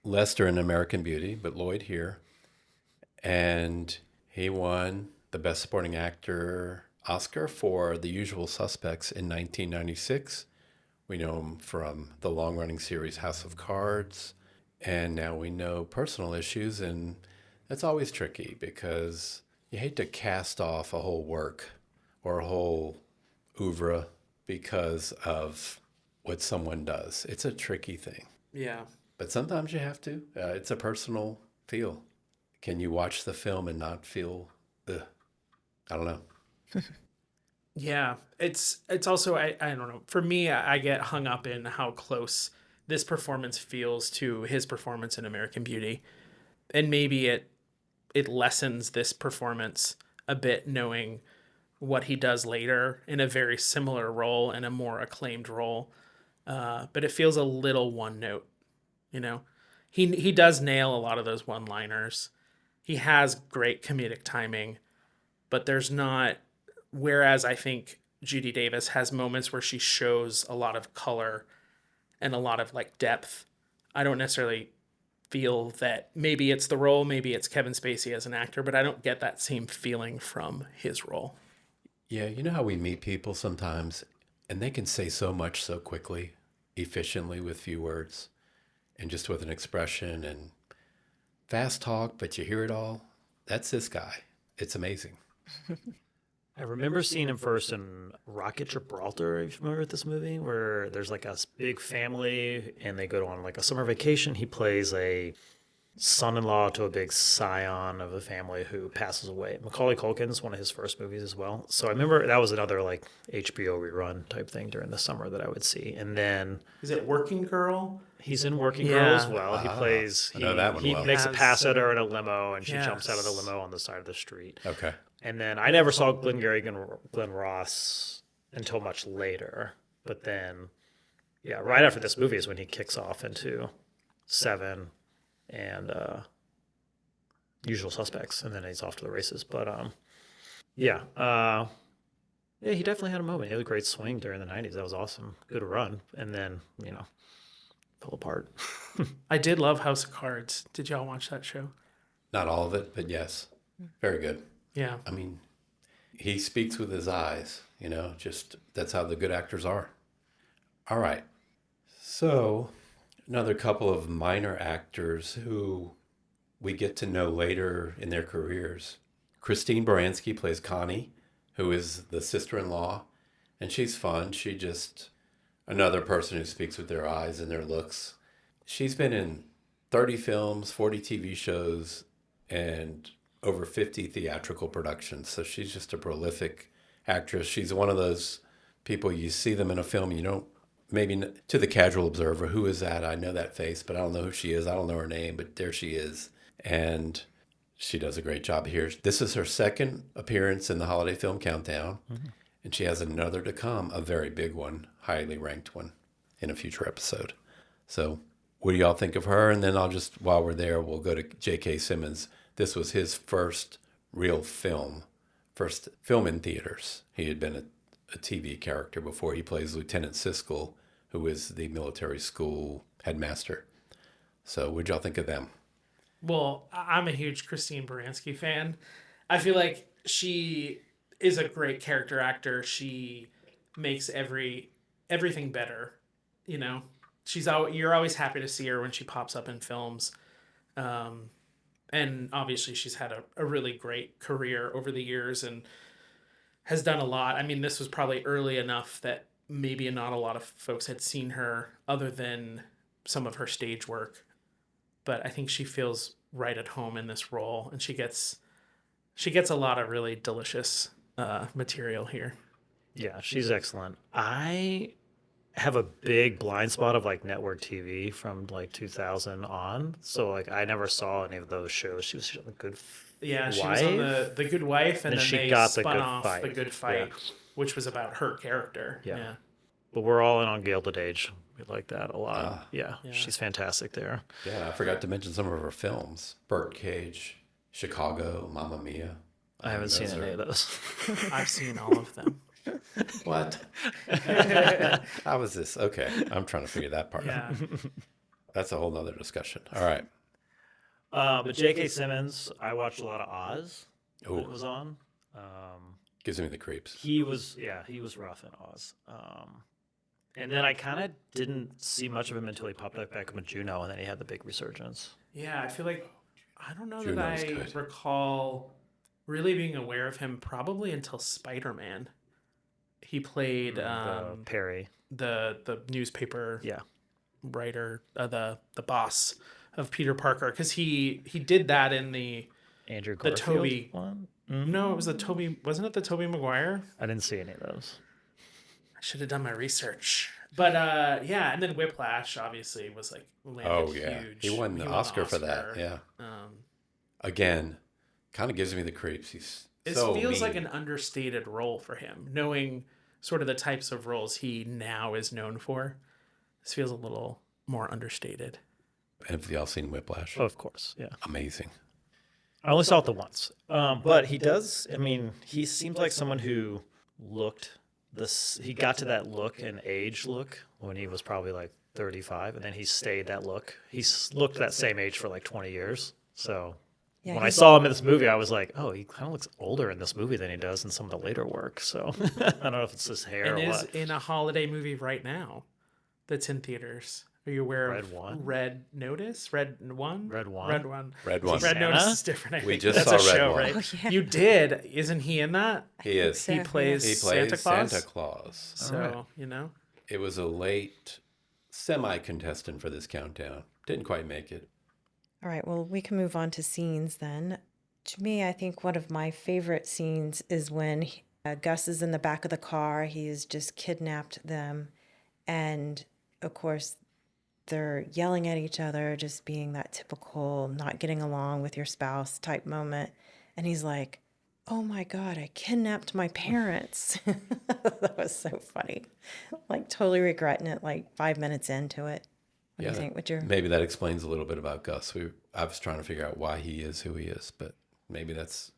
Lester in American Beauty, but Lloyd here. And he won the Best Supporting Actor Oscar for The Usual Suspects in 1996. We know him from the long-running series House of Cards. And now we know Personal Issues, and that's always tricky because you hate to cast off a whole work or a whole oeuvre because of what someone does. It's a tricky thing. Yeah. But sometimes you have to. It's a personal feel. Can you watch the film and not feel I don't know. Yeah. It's also, I don't know. For me, I get hung up in how close this performance feels to his performance in American Beauty. And maybe it lessens this performance a bit, knowing what he does later in a very similar role and a more acclaimed role. But it feels a little one note. He does nail a lot of those one-liners. He has great comedic timing, but there's not, whereas I think Judy Davis has moments where she shows a lot of color and a lot of like depth. I don't necessarily feel that maybe it's the role, maybe it's Kevin Spacey as an actor, but I don't get that same feeling from his role. Yeah, you know how we meet people sometimes and they can say so much so quickly, efficiently with few words and just with an expression and fast talk, but you hear it all. That's this guy. It's amazing. I remember seeing him first in Rocket Gibraltar. Are you familiar with this movie? Where there's like a big family and they go on like a summer vacation. He plays a son-in-law to a big scion of a family who passes away. Macaulay Culkin's one of his first movies as well. So I remember that was another like HBO rerun type thing during the summer that I would see. And then Is it Working Girl? he's in Working Girl as Yeah. well. He plays. I know that one He well. makes a Has- pass at her in a limo, and she jumps out of the Yes. limo on the side of the street. Okay. And then I never saw Glengarry Glen Ross until much later. But then, yeah, right after this movie is when he kicks off into Seven and Usual Suspects, and then he's off to the races. But yeah, yeah, he definitely had a moment. He had a great swing during the '90s. That was awesome. Good run, and then fell apart. I did love House of Cards. Did y'all watch that show? Not all of it, but yes. Very good. Yeah. I mean, he speaks with his eyes, just that's how the good actors are. All right. So, another couple of minor actors who we get to know later in their careers. Christine Baranski plays Connie, who is the sister-in-law, and she's fun. She just, another person who speaks with their eyes and their looks. She's been in 30 films, 40 TV shows, and over 50 theatrical productions. So she's just a prolific actress. She's one of those people, you see them in a film, you don't, maybe to the casual observer, who is that? I know that face, but I don't know who she is. I don't know her name, but there she is. And she does a great job here. This is her second appearance in the Holiday Film Countdown. Mm-hmm. And she has another to come, a very big one, highly ranked one in a future episode. So what do y'all think of her? And then I'll just, while we're there, we'll go to J.K. Simmons. This was his first real film, first film in theaters. He had been a TV character before. He plays Lieutenant Siskel, who is the military school headmaster. So what'd y'all think of them? Well, I'm a huge Christine Baranski fan. I feel like she is a great character actor. She makes everything better. You're always happy to see her when she pops up in films. And obviously she's had a really great career over the years and has done a lot. I mean, this was probably early enough that maybe not a lot of folks had seen her other than some of her stage work. But I think she feels right at home in this role, and she gets a lot of really delicious material here. Yeah, she's excellent. I have a big blind spot of like network TV from like 2000 on. So like I never saw any of those shows. She was a good Yeah, she wife. was on the Good Wife, and then she they got The spun Good off Fight. The Good Fight, Yeah. which was about her character. Yeah. But we're all in on Gilded Age. We like that a lot. Yeah. She's fantastic there. Yeah, I forgot to mention some of her films. Birdcage, Chicago, Mamma Mia. I haven't seen any of those. I've seen all of them. What? How was this? Okay, I'm trying to figure that part out. Yeah. That's a whole nother discussion. All right. But J.K. Simmons, I watched a lot of Oz when it Ooh. was on. Gives me the creeps. He was rough in Oz. And then I kind of didn't see much of him until he popped up back with Juno, and then he had the big resurgence. Yeah, I feel like I don't know Juno's that I good. recall really being aware of him probably until Spider-Man. He played Perry. the newspaper Yeah. writer, the boss of Peter Parker, because he did that in the Andrew The Garfield Toby- one? no, it was wasn't it the Tobey Maguire? I didn't see any of those. I should have done my research. But yeah, and then Whiplash obviously was like landed Oh, yeah. huge. He won the Oscar for that. Yeah. Again, kind of gives me the creeps. He's It so feels mean. like an understated role for him, knowing sort of the types of roles he now is known for. This feels a little more understated. Have y'all seen Whiplash? Oh, of course, yeah. Amazing. I only saw it the once. But he does, I mean, he seems like someone who looked he got to that look and age look when he was probably like 35, and then he stayed that look. He's looked that same age for like 20 years. So Yeah, when I he's- saw him in this movie, I was like, oh, he kind of looks older in this movie than he does in some of the later work. So I don't know if it's his hair And or is what. in a holiday movie right now that's in theaters. Are you aware Red of One? Red Notice? Red One? Red One? Red One. Red So One. Red Santa? Notice is different. I We think. just That's saw a Red show, One. right? Oh, yeah. You did. Isn't he in that? He is. So, He yeah. plays, He plays Santa Claus. Santa Claus. So, Alright. you know. It was a late semi-contestant for this countdown. Didn't quite make it. All right, well, we can move on to scenes then. To me, I think one of my favorite scenes is when Gus is in the back of the car. He has just kidnapped them. And of course, they're yelling at each other, just being that typical not getting along with your spouse type moment. And he's like, oh my God, I kidnapped my parents. That was so funny. Like, totally regretting it like 5 minutes into it. What do you think? What's your... Maybe that explains a little bit about Gus. I was trying to figure out why he is who he is, but maybe that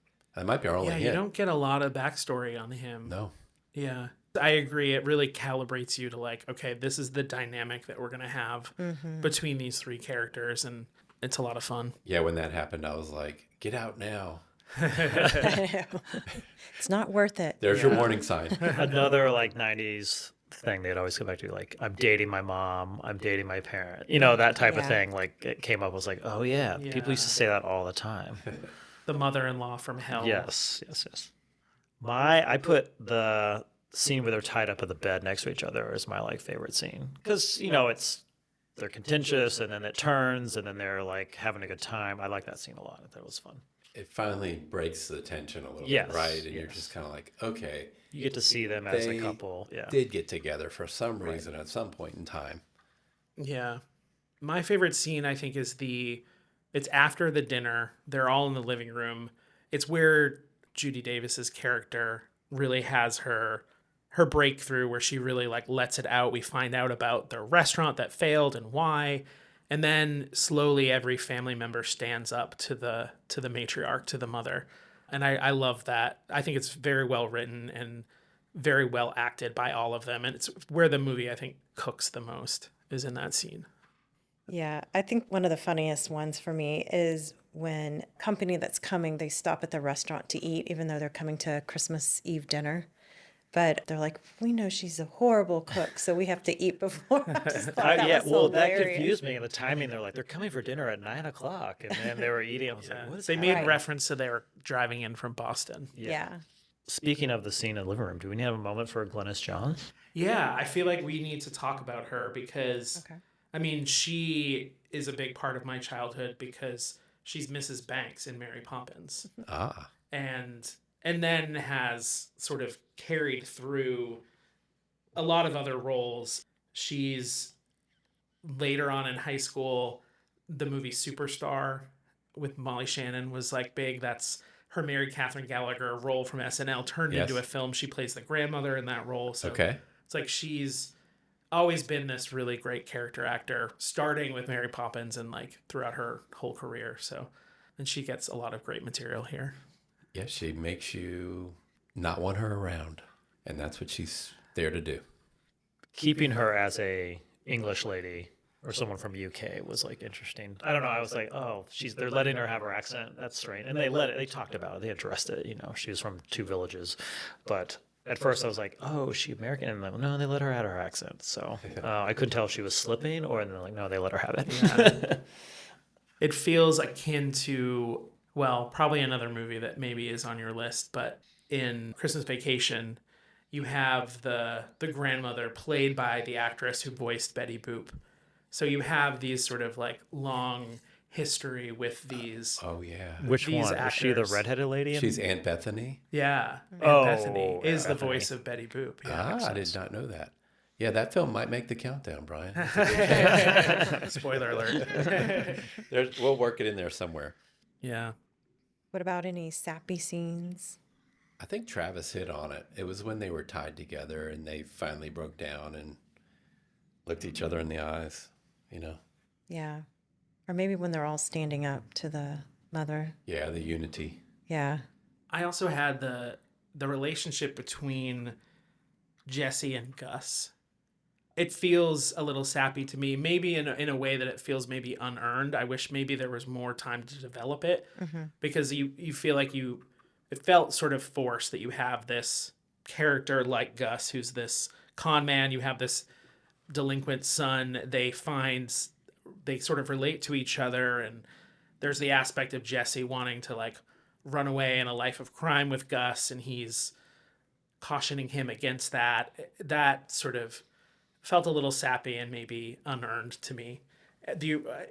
might be our only Yeah, you hint. don't get a lot of backstory on him. No. Yeah. I agree. It really calibrates you to like, okay, this is the dynamic that we're going to have between these three characters. And it's a lot of fun. Yeah, when that happened, I was like, get out now. It's not worth it. There's your warning sign. Another like 90s thing they'd always go back to, like, I'm dating my mom, I'm dating my parent, you know, that type of Yeah. thing. Like, it came up, was like, oh yeah, people used to say that all the time. The mother-in-law from hell. Yes. I put the scene where they're tied up in the bed next to each other as my like favorite scene, because you know they're contentious, and then it turns, and then they're like having a good time. I like that scene a lot. I thought it was fun. It finally breaks the tension a little Yes, bit, right? And you're yes. just kind of like, okay, You get to see them as They a couple. Yeah. did get together for some reason at some point in time. Yeah. My favorite scene, I think, is it's after the dinner. They're all in the living room. It's where Judy Davis's character really has her breakthrough, where she really like lets it out. We find out about the restaurant that failed and why. And then slowly every family member stands up to the matriarch, to the mother. And I love that. I think it's very well written and very well acted by all of them. And it's where the movie, I think, cooks the most, is in that scene. Yeah, I think one of the funniest ones for me is when company that's coming, they stop at the restaurant to eat, even though they're coming to Christmas Eve dinner. But they're like, we know she's a horrible cook, so we have to eat before. I just thought that Yeah, was well, that hilarious. confused me. And the timing, they're like, they're coming for dinner at 9:00, and then they were eating. I was like, what is They happening? made Right. reference to they were driving in from Boston. Yeah. Speaking of the scene in the living room, do we have a moment for Glynis Johns? Yeah, I feel like we need to talk about her because, Okay. I mean, she is a big part of my childhood because she's Mrs. Banks in Mary Poppins. Ah, And then has sort of carried through a lot of other roles. She's later on in high school, the movie Superstar with Molly Shannon was like big. That's her Mary Catherine Gallagher role from SNL turned Yes. into a film. She plays the grandmother in that role. So okay. it's like she's always been this really great character actor, starting with Mary Poppins and like throughout her whole career. So, and she gets a lot of great material here. Yeah, she makes you not want her around, and that's what she's there to do. Keeping her as a English lady or someone from UK was like interesting. I don't know. I was like, oh, they're letting her have her accent. That's strange. And they talked about it. They addressed it. You know, she was from two villages, but at first I was like, oh, is she American? And like, no, they let her have her accent. So I couldn't tell if she was slipping, or and they're like, no, they let her have it. It feels akin to, well, probably another movie that maybe is on your list, but in Christmas Vacation, you have the grandmother played by the actress who voiced Betty Boop. So you have these sort of like long history with these. Oh yeah, Which These one? Is she the actors. redheaded lady? she's Aunt Bethany. Yeah. And Oh, Bethany is the Bethany. voice of Betty Boop. Yeah. I did not know that. Yeah, that film might make the countdown, Brian. Spoiler alert. We'll work it in there somewhere. Yeah. What about any sappy scenes? I think Travis hit on it. It was when they were tied together and they finally broke down and looked each other in the eyes, you know? Yeah. Or maybe when they're all standing up to the mother. Yeah, the unity. Yeah. I also had the relationship between Jesse and Gus it feels a little sappy to me, maybe in a way that it feels maybe unearned. I wish maybe there was more time to develop it, because you feel like it felt sort of forced that you have this character like Gus, who's this con man. You have this delinquent son. They sort of relate to each other, and there's the aspect of Jesse wanting to like run away in a life of crime with Gus, and he's cautioning him against that. That sort of felt a little sappy and maybe unearned to me.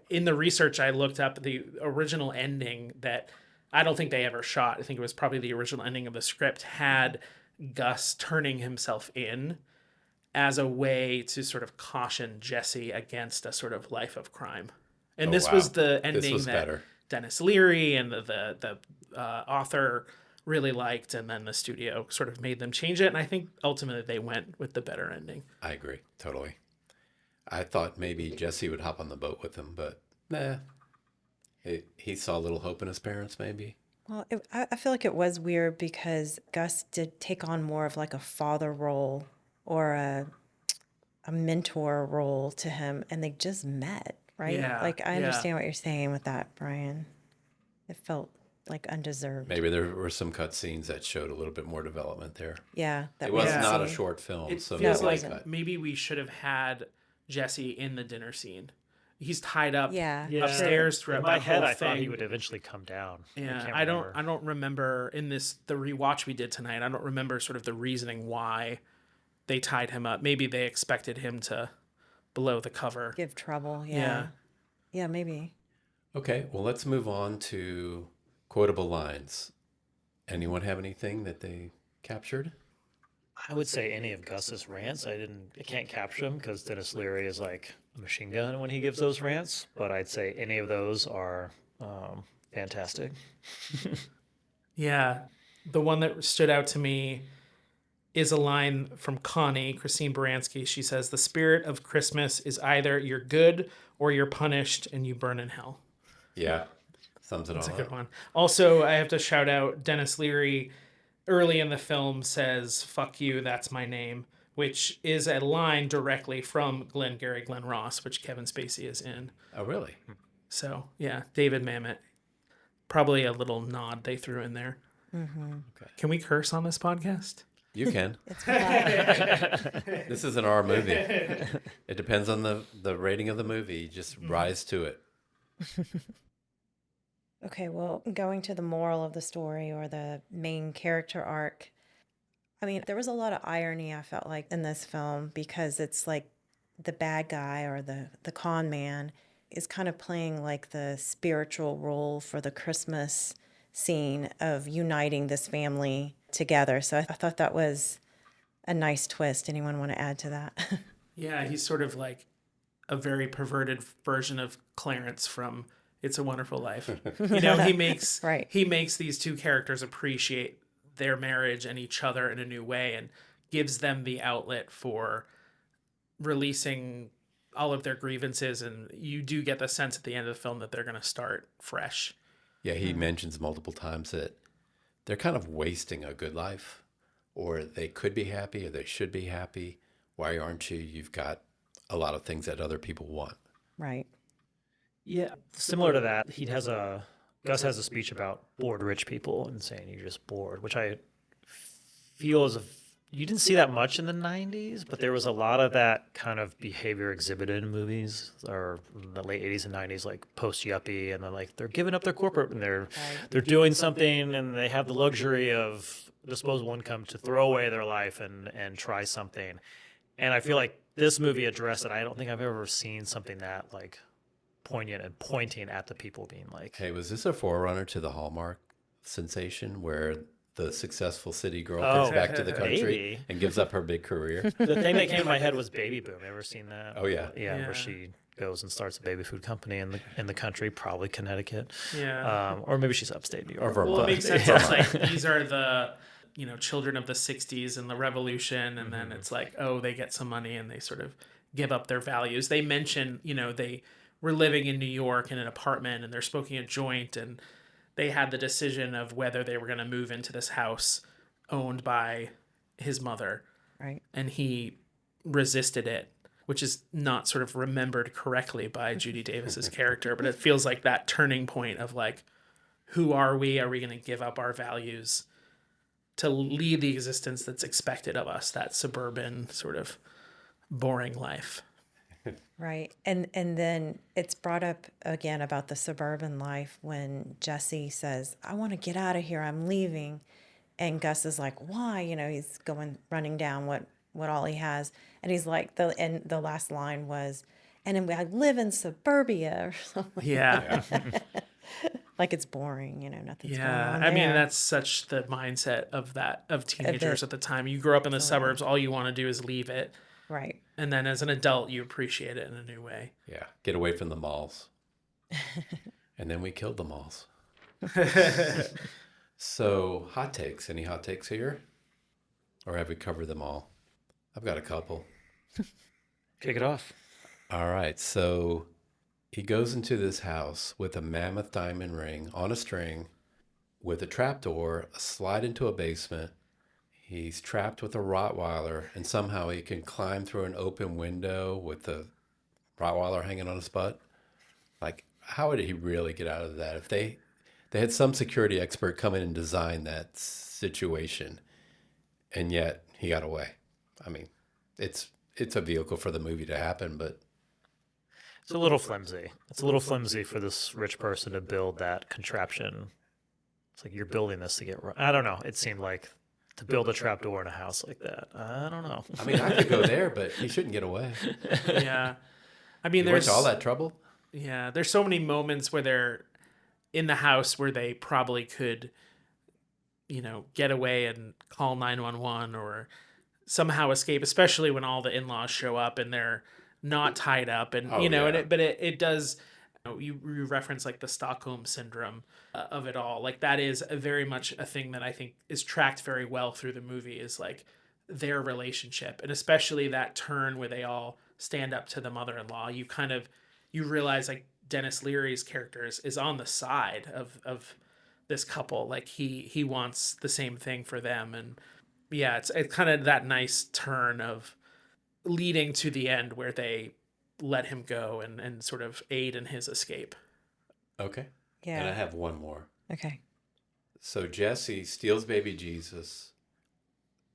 In the research, I looked up the original ending that I don't think they ever shot. I think it was probably the original ending of the script had Gus turning himself in as a way to sort of caution Jesse against a sort of life of crime. And this was the ending that better. Dennis Leary and the author really liked, and then the studio sort of made them change it. And I think ultimately they went with the better ending. I agree, totally. I thought maybe Jesse would hop on the boat with him, but nah. He saw a little hope in his parents, maybe. Well, I feel like it was weird because Gus did take on more of like a father role or a mentor role to him, and they just met, right? Yeah, Like, I yeah. understand what you're saying with that, Brian. It felt like undeserved. Maybe there were some cut scenes that showed a little bit more development there. Yeah, that It was wasn't not a seen. short film, It so feels maybe like they cut. maybe we should have had Jesse in the dinner scene. He's tied up Yeah, upstairs In throughout my that head, whole I thought he thing. would eventually come down. Yeah, can't I remember. don't remember in the rewatch we did tonight. I don't remember sort of the reasoning why they tied him up. Maybe they expected him to blow the cover. give trouble. Yeah. Yeah, yeah, maybe. Okay, well, let's move on to quotable lines. Anyone have anything that they captured? I would say any of Gus's rants. I can't capture them because Dennis Leary is like a machine gun when he gives those rants. But I'd say any of those are fantastic. Yeah, the one that stood out to me is a line from Connie, Christine Baranski. She says, "The spirit of Christmas is either you're good or you're punished and you burn in hell." Yeah, sums it That's a all good up. one. Also, I have to shout out Dennis Leary. Early in the film says, "Fuck you, that's my name," which is a line directly from Glengarry Glen Ross, which Kevin Spacey is in. Oh, really? So, yeah, David Mamet. Probably a little nod they threw in there. Okay. Can we curse on this podcast? You can. It's fun. This isn't our movie. It depends on the rating of the movie. Just rise to it. Okay, well, going to the moral of the story or the main character arc, I mean, there was a lot of irony, I felt like, in this film because it's like the bad guy or the con man is kind of playing like the spiritual role for the Christmas scene of uniting this family together. So I thought that was a nice twist. Anyone want to add to that? Yeah, he's sort of like a very perverted version of Clarence from It's a Wonderful Life. You know, Right. he makes these two characters appreciate their marriage and each other in a new way, and gives them the outlet for releasing all of their grievances. And you do get the sense at the end of the film that they're going to start fresh. Yeah, he mentions multiple times that they're kind of wasting a good life, or they could be happy, or they should be happy. Why aren't you? You've got a lot of things that other people want. Right. Yeah, similar to that, Gus has a speech about bored rich people and saying you're just bored, which I feel you didn't see that much in the 90s, but there was a lot of that kind of behavior exhibited in movies or in the late 80s and 90s, like post yuppie, and they're giving up their corporate and they're doing something and they have the luxury of disposable income to throw away their life and try something. And I feel like this movie addressed it. I don't think I've ever seen something that like poignant and pointing at the people being like, Hey, was this a forerunner to the Hallmark sensation where the successful city girl Oh, comes back to the country maybe. and gives up her big career? the thing that came to my head was Baby Boom. Ever seen that? Oh, yeah. Yeah, Yeah. where she goes and starts a baby food company in the country, probably Connecticut. Yeah. Or maybe she's upstate New York. Vermont. Well, it But- makes sense. It's like these are the children of the 60s and the revolution, and then it's like, oh, they get some money and they sort of give up their values. They mention, they were living in New York in an apartment and they're smoking a joint, and they had the decision of whether they were going to move into this house owned by his mother, Right. and he resisted it. which is not sort of remembered correctly by Judy Davis's character, but it feels like that turning point of like, who are we? Are we going to give up our values to lead the existence that's expected of us, that suburban sort of boring life? Right. And then it's brought up again about the suburban life when Jesse says, I want to get out of here. I'm leaving. And Gus is like, why? You know, he's running down what all he has. And he's like, the last line was, and I live in suburbia or something. Yeah. Like it's boring, you know, nothing's going Yeah. on I mean, there. that's such the mindset of teenagers at the time. You grow up in the suburbs, all you want to do is leave it. Right. And then as an adult, you appreciate it in a new way. Yeah, get away from the malls. And then we killed the malls. So, hot takes. Any hot takes here? Or have we covered them all? I've got a couple. Kick it off. All right, so he goes into this house with a mammoth diamond ring on a string with a trapdoor, a slide into a basement. He's trapped with a Rottweiler, and somehow he can climb through an open window with the Rottweiler hanging on his butt. Like, how would he really get out of that? If they had some security expert come in and design that situation, and yet he got away. I mean, it's a vehicle for the movie to happen, but It's a little flimsy. It's a little flimsy for this rich person to build that contraption. It's like you're building this to get. I don't know. It seemed like to build a trapdoor in a house like that. I don't know. I mean, I could go there, but he shouldn't get away. Yeah. I mean, You went there's to all that trouble? Yeah, there's so many moments where they're in the house where they probably could, you know, get away and call 911 or somehow escape, especially when all the in-laws show up and they're not tied up. And, Oh, you know, yeah. but it does, you reference like the Stockholm Syndrome of it all. Like that is very much a thing that I think is tracked very well through the movie is like their relationship. And especially that turn where they all stand up to the mother-in-law. You realize like Dennis Leary's character is on the side of this couple. Like he wants the same thing for them. And yeah, it's kind of that nice turn of leading to the end where they let him go and sort of aid in his escape. Okay. Yeah. And I have one more. Okay. So Jesse steals baby Jesus,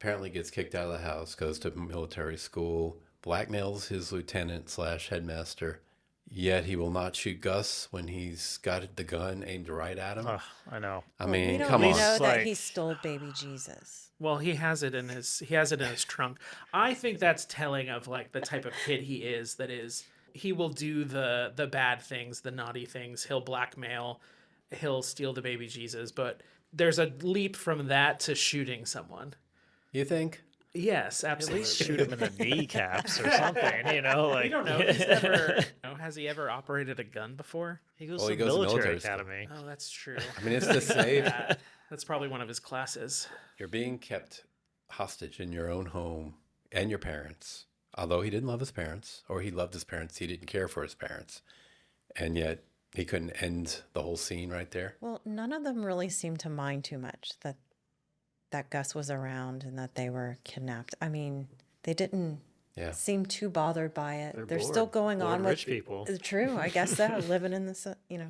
apparently gets kicked out of the house, goes to military school, blackmails his lieutenant / headmaster, yet he will not shoot Gus when he's got the gun aimed right at him. I know. I We mean, don't come on. know that Like- he stole baby Jesus. Well, he has it in his trunk. I think that's telling of like the type of kid he is. That is, he will do the bad things, the naughty things. He'll blackmail, he'll steal the baby Jesus. But there's a leap from that to shooting someone. You think? Yes, At absolutely. least shoot him in the kneecaps or something, you know? Like You don't know. Has he ever operated a gun before? He goes Well, to he goes to military military school. academy. Oh, that's true. I mean, it's to save. That's probably one of his classes. You're being kept hostage in your own home and your parents. Although he didn't love his parents, or he loved his parents, he didn't care for his parents. And yet he couldn't end the whole scene right there. Well, none of them really seemed to mind too much that Gus was around and that they were kidnapped. I mean, they didn't Yeah. seem too bothered by it. They're bored. still going Bored on rich with people. True, I guess so. Living in the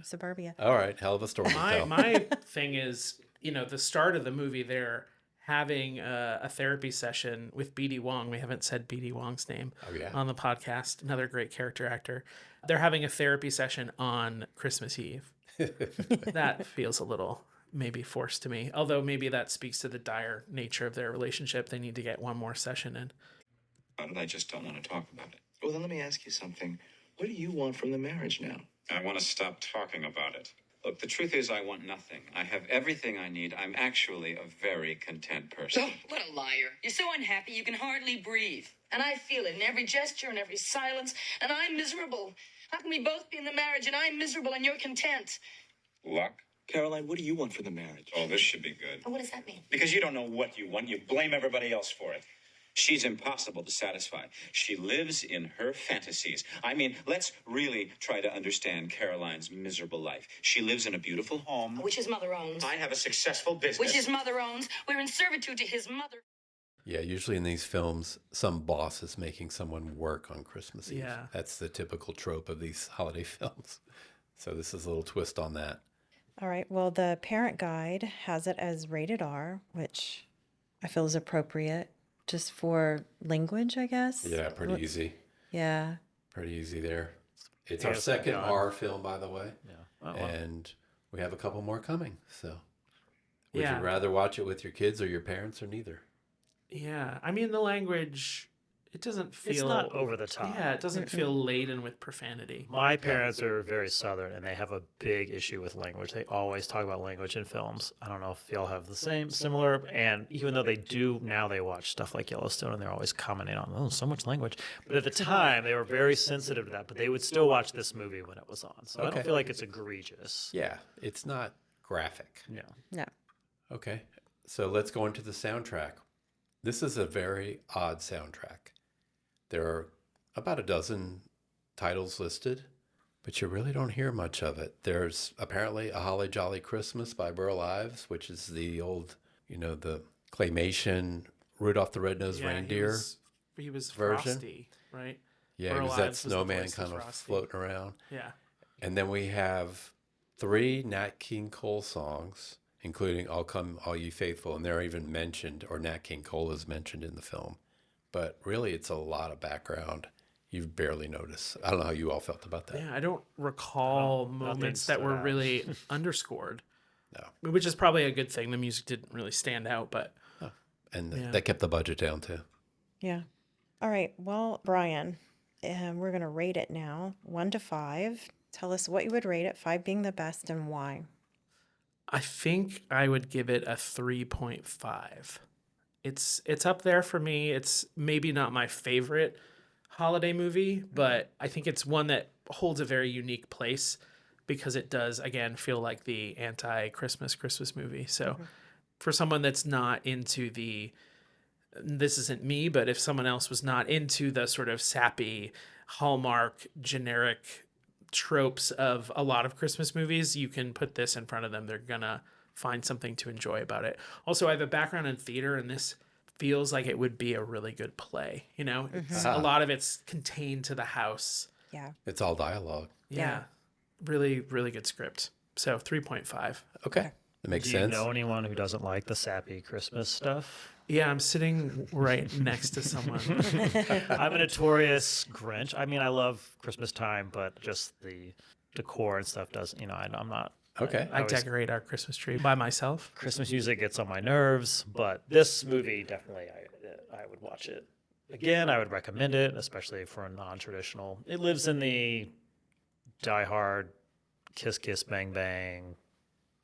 suburbia. All right. Hell of a story to tell. My thing is, the start of the movie, they're having a therapy session with BD Wong. We haven't said BD Wong's name Oh, yeah. on the podcast. Another great character actor. They're having a therapy session on Christmas Eve. That feels a little maybe forced to me. Although maybe that speaks to the dire nature of their relationship. They need to get one more session in. I just don't want to talk about it. Well, then let me ask you something. What do you want from the marriage now? I want to stop talking about it. Look, the truth is I want nothing. I have everything I need. I'm actually a very content person. Oh, what a liar. You're so unhappy you can hardly breathe. And I feel it in every gesture and every silence, and I'm miserable. How can we both be in the marriage and I'm miserable and you're content? Luck? Caroline, what do you want from the marriage? Oh, this should be good. And what does that mean? Because you don't know what you want. You blame everybody else for it. She's impossible to satisfy. She lives in her fantasies. I mean, let's really try to understand Caroline's miserable life. She lives in a beautiful home. Which his mother owns. I have a successful business. Which his mother owns. We're in servitude to his mother. Yeah, usually in these films, some boss is making someone work on Christmas Eve. Yeah. That's the typical trope of these holiday films. So this is a little twist on that. All right. Well, the parent guide has it as rated R, which I feel is appropriate just for language, I guess. Yeah, pretty easy. Yeah. Pretty easy there. It's our Yes, second God. R film, by the way. Yeah. Oh, wow. And we have a couple more coming. So would Yeah. you rather watch it with your kids or your parents or neither? Yeah. I mean, the language, it doesn't feel... It's not over the top. Yeah, it doesn't feel laden with profanity. My parents are very Southern, and they have a big issue with language. They always talk about language in films. I don't know if y'all have the similar. And even though they do, now they watch stuff like Yellowstone, and they're always commenting on, oh, so much language. But at the time, they were very sensitive to that. But they would still watch this movie when it was on. So I Okay. don't feel like it's egregious. Yeah, it's not graphic. No. No. Okay, so let's go into the soundtrack. This is a very odd soundtrack. There are about a dozen titles listed, but you really don't hear much of it. There's apparently A Holly Jolly Christmas by Burl Ives, which is the old, the claymation Rudolph the Red-Nosed Reindeer. He was version. Frosty, right? Yeah, Burl it was that Ives was the snowman voice of kind of Frosty. floating around. Yeah. And then we have 3 Nat King Cole songs, including All Come All Ye Faithful, and they're even mentioned, or Nat King Cole is mentioned in the film. But really, it's a lot of background. You barely notice. I don't know how you all felt about that. Yeah, I don't recall nothing moments that stood were out. really underscored. No. Which is probably a good thing. The music didn't really stand out, but And Yeah. that kept the budget down, too. Yeah. All right. Well, Brian, we're going to rate it now 1 to 5. Tell us what you would rate it, 5 being the best and why. I think I would give it a 3.5. It's up there for me. It's maybe not my favorite holiday movie, but I think it's one that holds a very unique place because it does, again, feel like the anti-Christmas Christmas movie. So for someone that's not into this isn't me, but if someone else was not into the sort of sappy, Hallmark, generic tropes of a lot of Christmas movies, you can put this in front of them. They're gonna find something to enjoy about it. Also, I have a background in theater, and this feels like it would be a really good play. It's, a lot of it's contained to the house. Yeah. It's all dialogue. Yeah. Really, really good script. So 3.5. Okay. That makes Do sense. you know anyone who doesn't like the sappy Christmas stuff? Yeah, I'm sitting right next to someone. I'm a notorious Grinch. I mean, I love Christmas time, but just the decor and stuff doesn't, I'm not. Okay. I decorate our Christmas tree by myself. Christmas music gets on my nerves, but this movie definitely, I would watch it again. I would recommend it, especially for a non-traditional. It lives in the Die Hard, Kiss Kiss Bang Bang.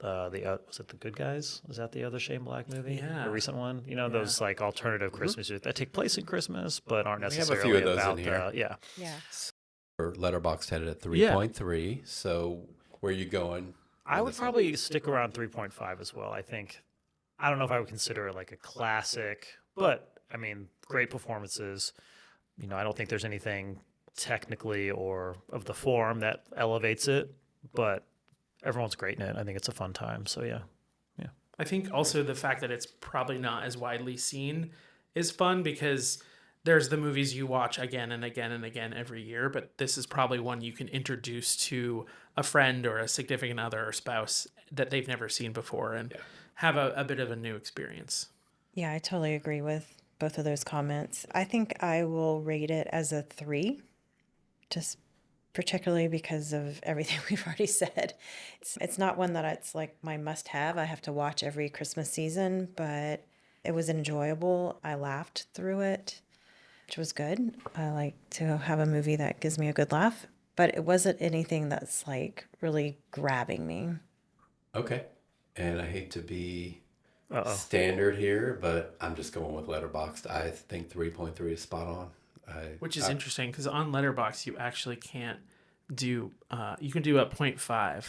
Was it The Good Guys? Was that the other Shane Black movie? Yeah. The recent one. Those like alternative Christmas movies that take place in Christmas, but aren't We have a necessarily few of those about in here. yeah. Yeah. Letterboxd had it at 3.3. So where are you going? I would probably stick around 3.5 as well. I don't know if I would consider it like a classic, but I mean, great performances. I don't think there's anything technically or of the form that elevates it, but everyone's great in it. I think it's a fun time. So yeah. I think also the fact that it's probably not as widely seen is fun because there's the movies you watch again and again and again every year, but this is probably one you can introduce to a friend or a significant other or spouse that they've never seen before and have a bit of a new experience. Yeah, I totally agree with both of those comments. I think I will rate it as a 3, just particularly because of everything we've already said. It's not one that it's like my must-have. I have to watch every Christmas season, but it was enjoyable. I laughed through it, which was good. I like to have a movie that gives me a good laugh, but it wasn't anything that's like really grabbing me. Okay. And I hate to be Uh-oh. standard here, but I'm just going with Letterboxd. I think 3.3 is spot on. Which is interesting because on Letterboxd you actually can't do you can do a 0.5.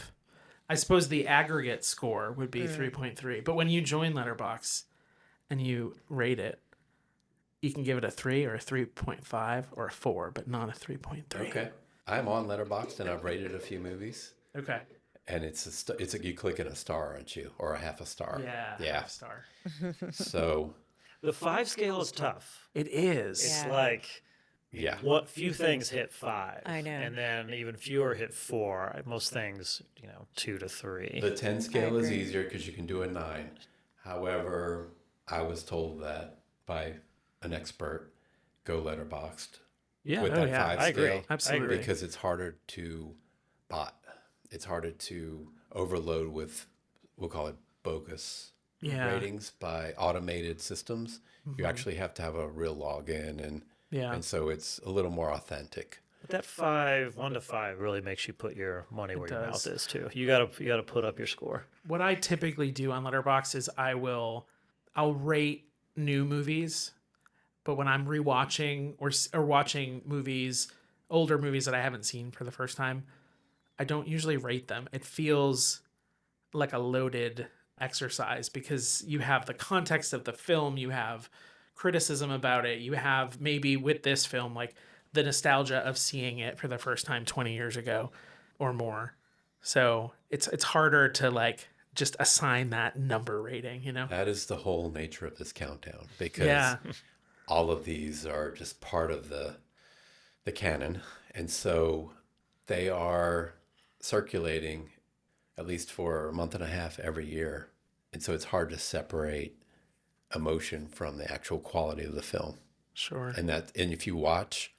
I suppose the aggregate score would be 3.3, but when you join Letterboxd and you rate it, you can give it a 3 or a 3.5 or a 4, but not a 3.3. Okay. I'm on Letterboxd and I've rated a few movies. Okay. And you click in a star, aren't you? Or a half a star. Yeah. Yeah. Half star. So The 5 scale is tough. It is. It's Yeah. like Yeah. what few things hit 5. I know. And then even fewer hit 4. Most things, 2 to 3. The 10 scale is agree. easier because you can do a 9. However, I was told that by an expert, go Letterboxd Yeah. with Oh, that yeah. 5 I agree. scale. Absolutely. Because it's harder to bot. It's harder to overload with, we'll call it bogus Yeah. ratings by automated systems. You actually have to have a real login, Yeah. and so it's a little more authentic. But that 1 to 5 really makes you put your money where your does. mouth is too. You gotta put up your score. What I typically do on Letterboxd is I'll rate new movies, but when I'm rewatching or watching movies, older movies that I haven't seen for the first time, I don't usually rate them. It feels like a loaded exercise because you have the context of the film, you have criticism about it, you have maybe with this film like the nostalgia of seeing it for the first time 20 years ago or more. So it's harder to like just assign that number rating, you know? That is the whole nature of this countdown, because Yeah. all of these are just part of the canon, and so they are circulating at least for a month and a half every year, and so it's hard to separate emotion from the actual quality of the film. Sure. And if you watch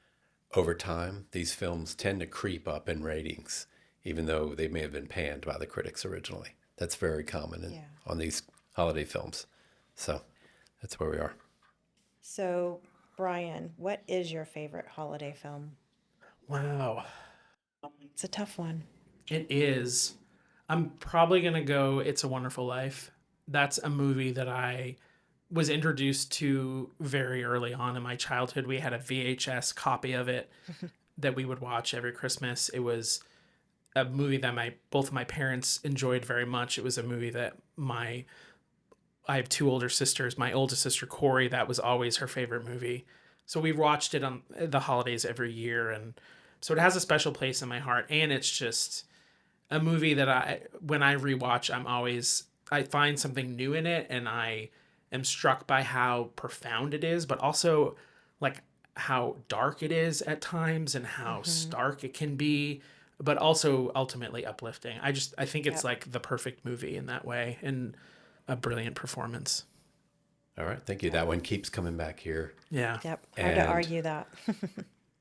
over time, these films tend to creep up in ratings, even though they may have been panned by the critics originally. That's very common on these holiday films. So that's where we are. So, Brian, what is your favorite holiday film? Wow. It's a tough one. It is. I'm probably going to go It's a Wonderful Life. That's a movie that I was introduced to very early on in my childhood. We had a VHS copy of it that we would watch every Christmas. It was a movie that both of my parents enjoyed very much. It was a movie that I have 2 older sisters. My oldest sister, Corey, that was always her favorite movie. So we watched it on the holidays every year. And so it has a special place in my heart. And it's just a movie that when I rewatch, I find something new in it. And I am struck by how profound it is, but also like how dark it is at times and how stark it can be, but also ultimately uplifting. I think it's like the perfect movie in that way, and a brilliant performance. All right. Thank you. That one keeps coming back here. Yeah. Yep. Hard to And- argue that.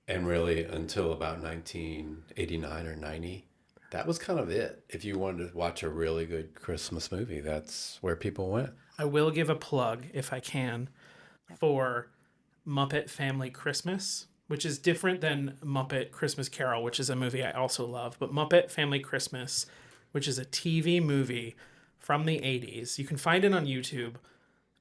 And really, until about 1989 or 90, that was kind of it. If you wanted to watch a really good Christmas movie, that's where people went. I will give a plug, if I can, for Muppet Family Christmas, which is different than Muppet Christmas Carol, which is a movie I also love. But Muppet Family Christmas, which is a TV movie from the 80s. You can find it on YouTube.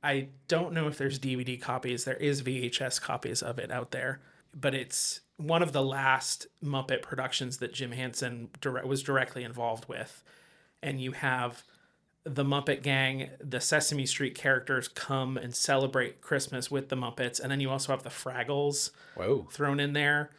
I don't know if there's DVD copies. There is VHS copies of it out there. But it's one of the last Muppet productions that Jim Henson was directly involved with. And you have the Muppet Gang, the Sesame Street characters come and celebrate Christmas with the Muppets. And then you also have the Fraggles thrown in there.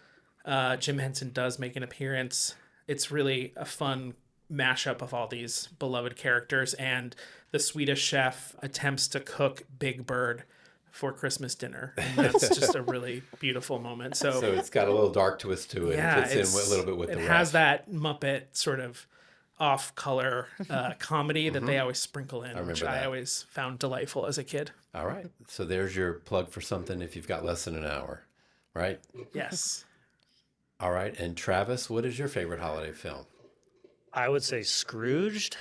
Jim Henson does make an appearance. It's really a fun mashup of all these beloved characters. And the Swedish chef attempts to cook Big Bird for Christmas dinner. And that's just a really beautiful moment. So it's got a little dark twist to it. yeah, It fits in a little bit with the it rest. has that Muppet sort of off-color comedy that they always sprinkle in, which I that. always found delightful as a kid. All right. So there's your plug for something if you've got less than an hour, right? Yes. All right. And Travis, what is your favorite holiday film? I would say Scrooged.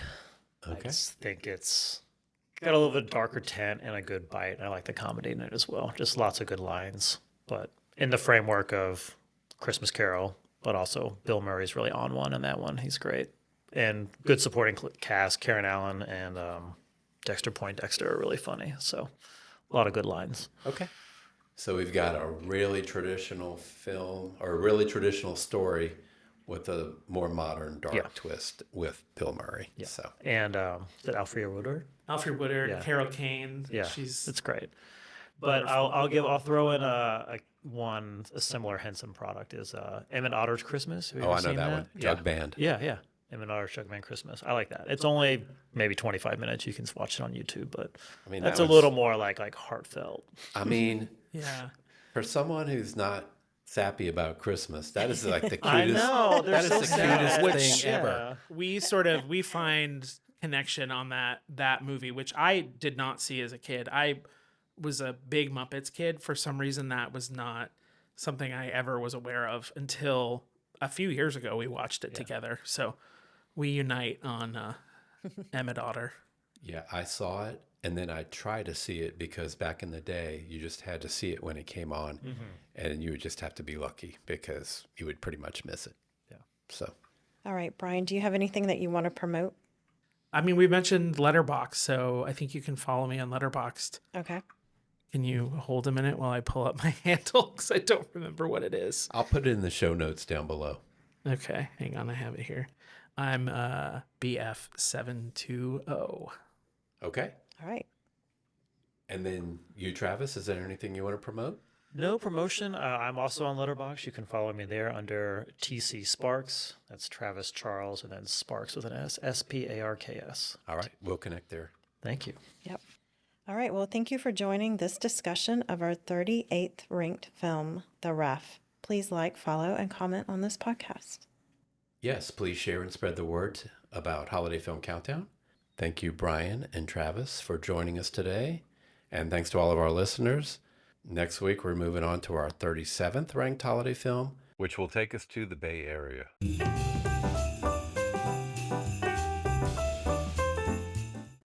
I Okay. just think it's got a little bit darker tint and a good bite. And I like the comedy in it as well. Just lots of good lines. But in the framework of Christmas Carol, but also Bill Murray's really on one in that one. He's great. And good supporting cast. Karen Allen and Dexter Poindexter are really funny. So a lot of good lines. Okay. So we've got a really traditional film or a really traditional story with a more modern dark twist with Bill Murray. Yeah. So And is it Alfred Woodward? Alfred Woodard, Yeah. Carol Kane. Yeah, She's it's great. But I'll throw in a similar Henson product is Emmett Otter's Christmas. Have you I ever know seen that one. Jug Band. Yeah, yeah. Emmett Otter, Sugarman Christmas. I like that. It's only maybe 25 minutes. You can watch it on YouTube, but I mean, that's that a was- little more like heartfelt. I mean, Yeah. for someone who's not sappy about Christmas, that is like the cutest. I know. They're That is so the sad. cutest thing ever. We find connection on that movie, which I did not see as a kid. I was a big Muppets kid. For some reason, that was not something I ever was aware of until a few years ago. We watched it together, so we unite on Emmett Otter. Yeah, I saw it, and then I tried to see it because back in the day, you just had to see it when it came on, and you would just have to be lucky because you would pretty much miss it. Yeah. So, All right, Brian, do you have anything that you want to promote? I mean, we mentioned Letterboxd, so I think you can follow me on Letterboxd. Okay. Can you hold a minute while I pull up my handle? Because I don't remember what it is. I'll put it in the show notes down below. Okay, hang on. I have it here. I'm BF720. Okay. All right. And then you, Travis, is there anything you want to promote? No promotion. I'm also on Letterboxd. You can follow me there under TC Sparks. That's Travis Charles, and then Sparks with an S, Sparks. All right, we'll connect there. Thank you. Yep. All right. Well, thank you for joining this discussion of our 38th ranked film, The Ref. Please like, follow, and comment on this podcast. Yes, please share and spread the word about Holiday Film Countdown. Thank you, Brian and Travis, for joining us today. And thanks to all of our listeners. Next week, we're moving on to our 37th ranked holiday film, which will take us to the Bay Area.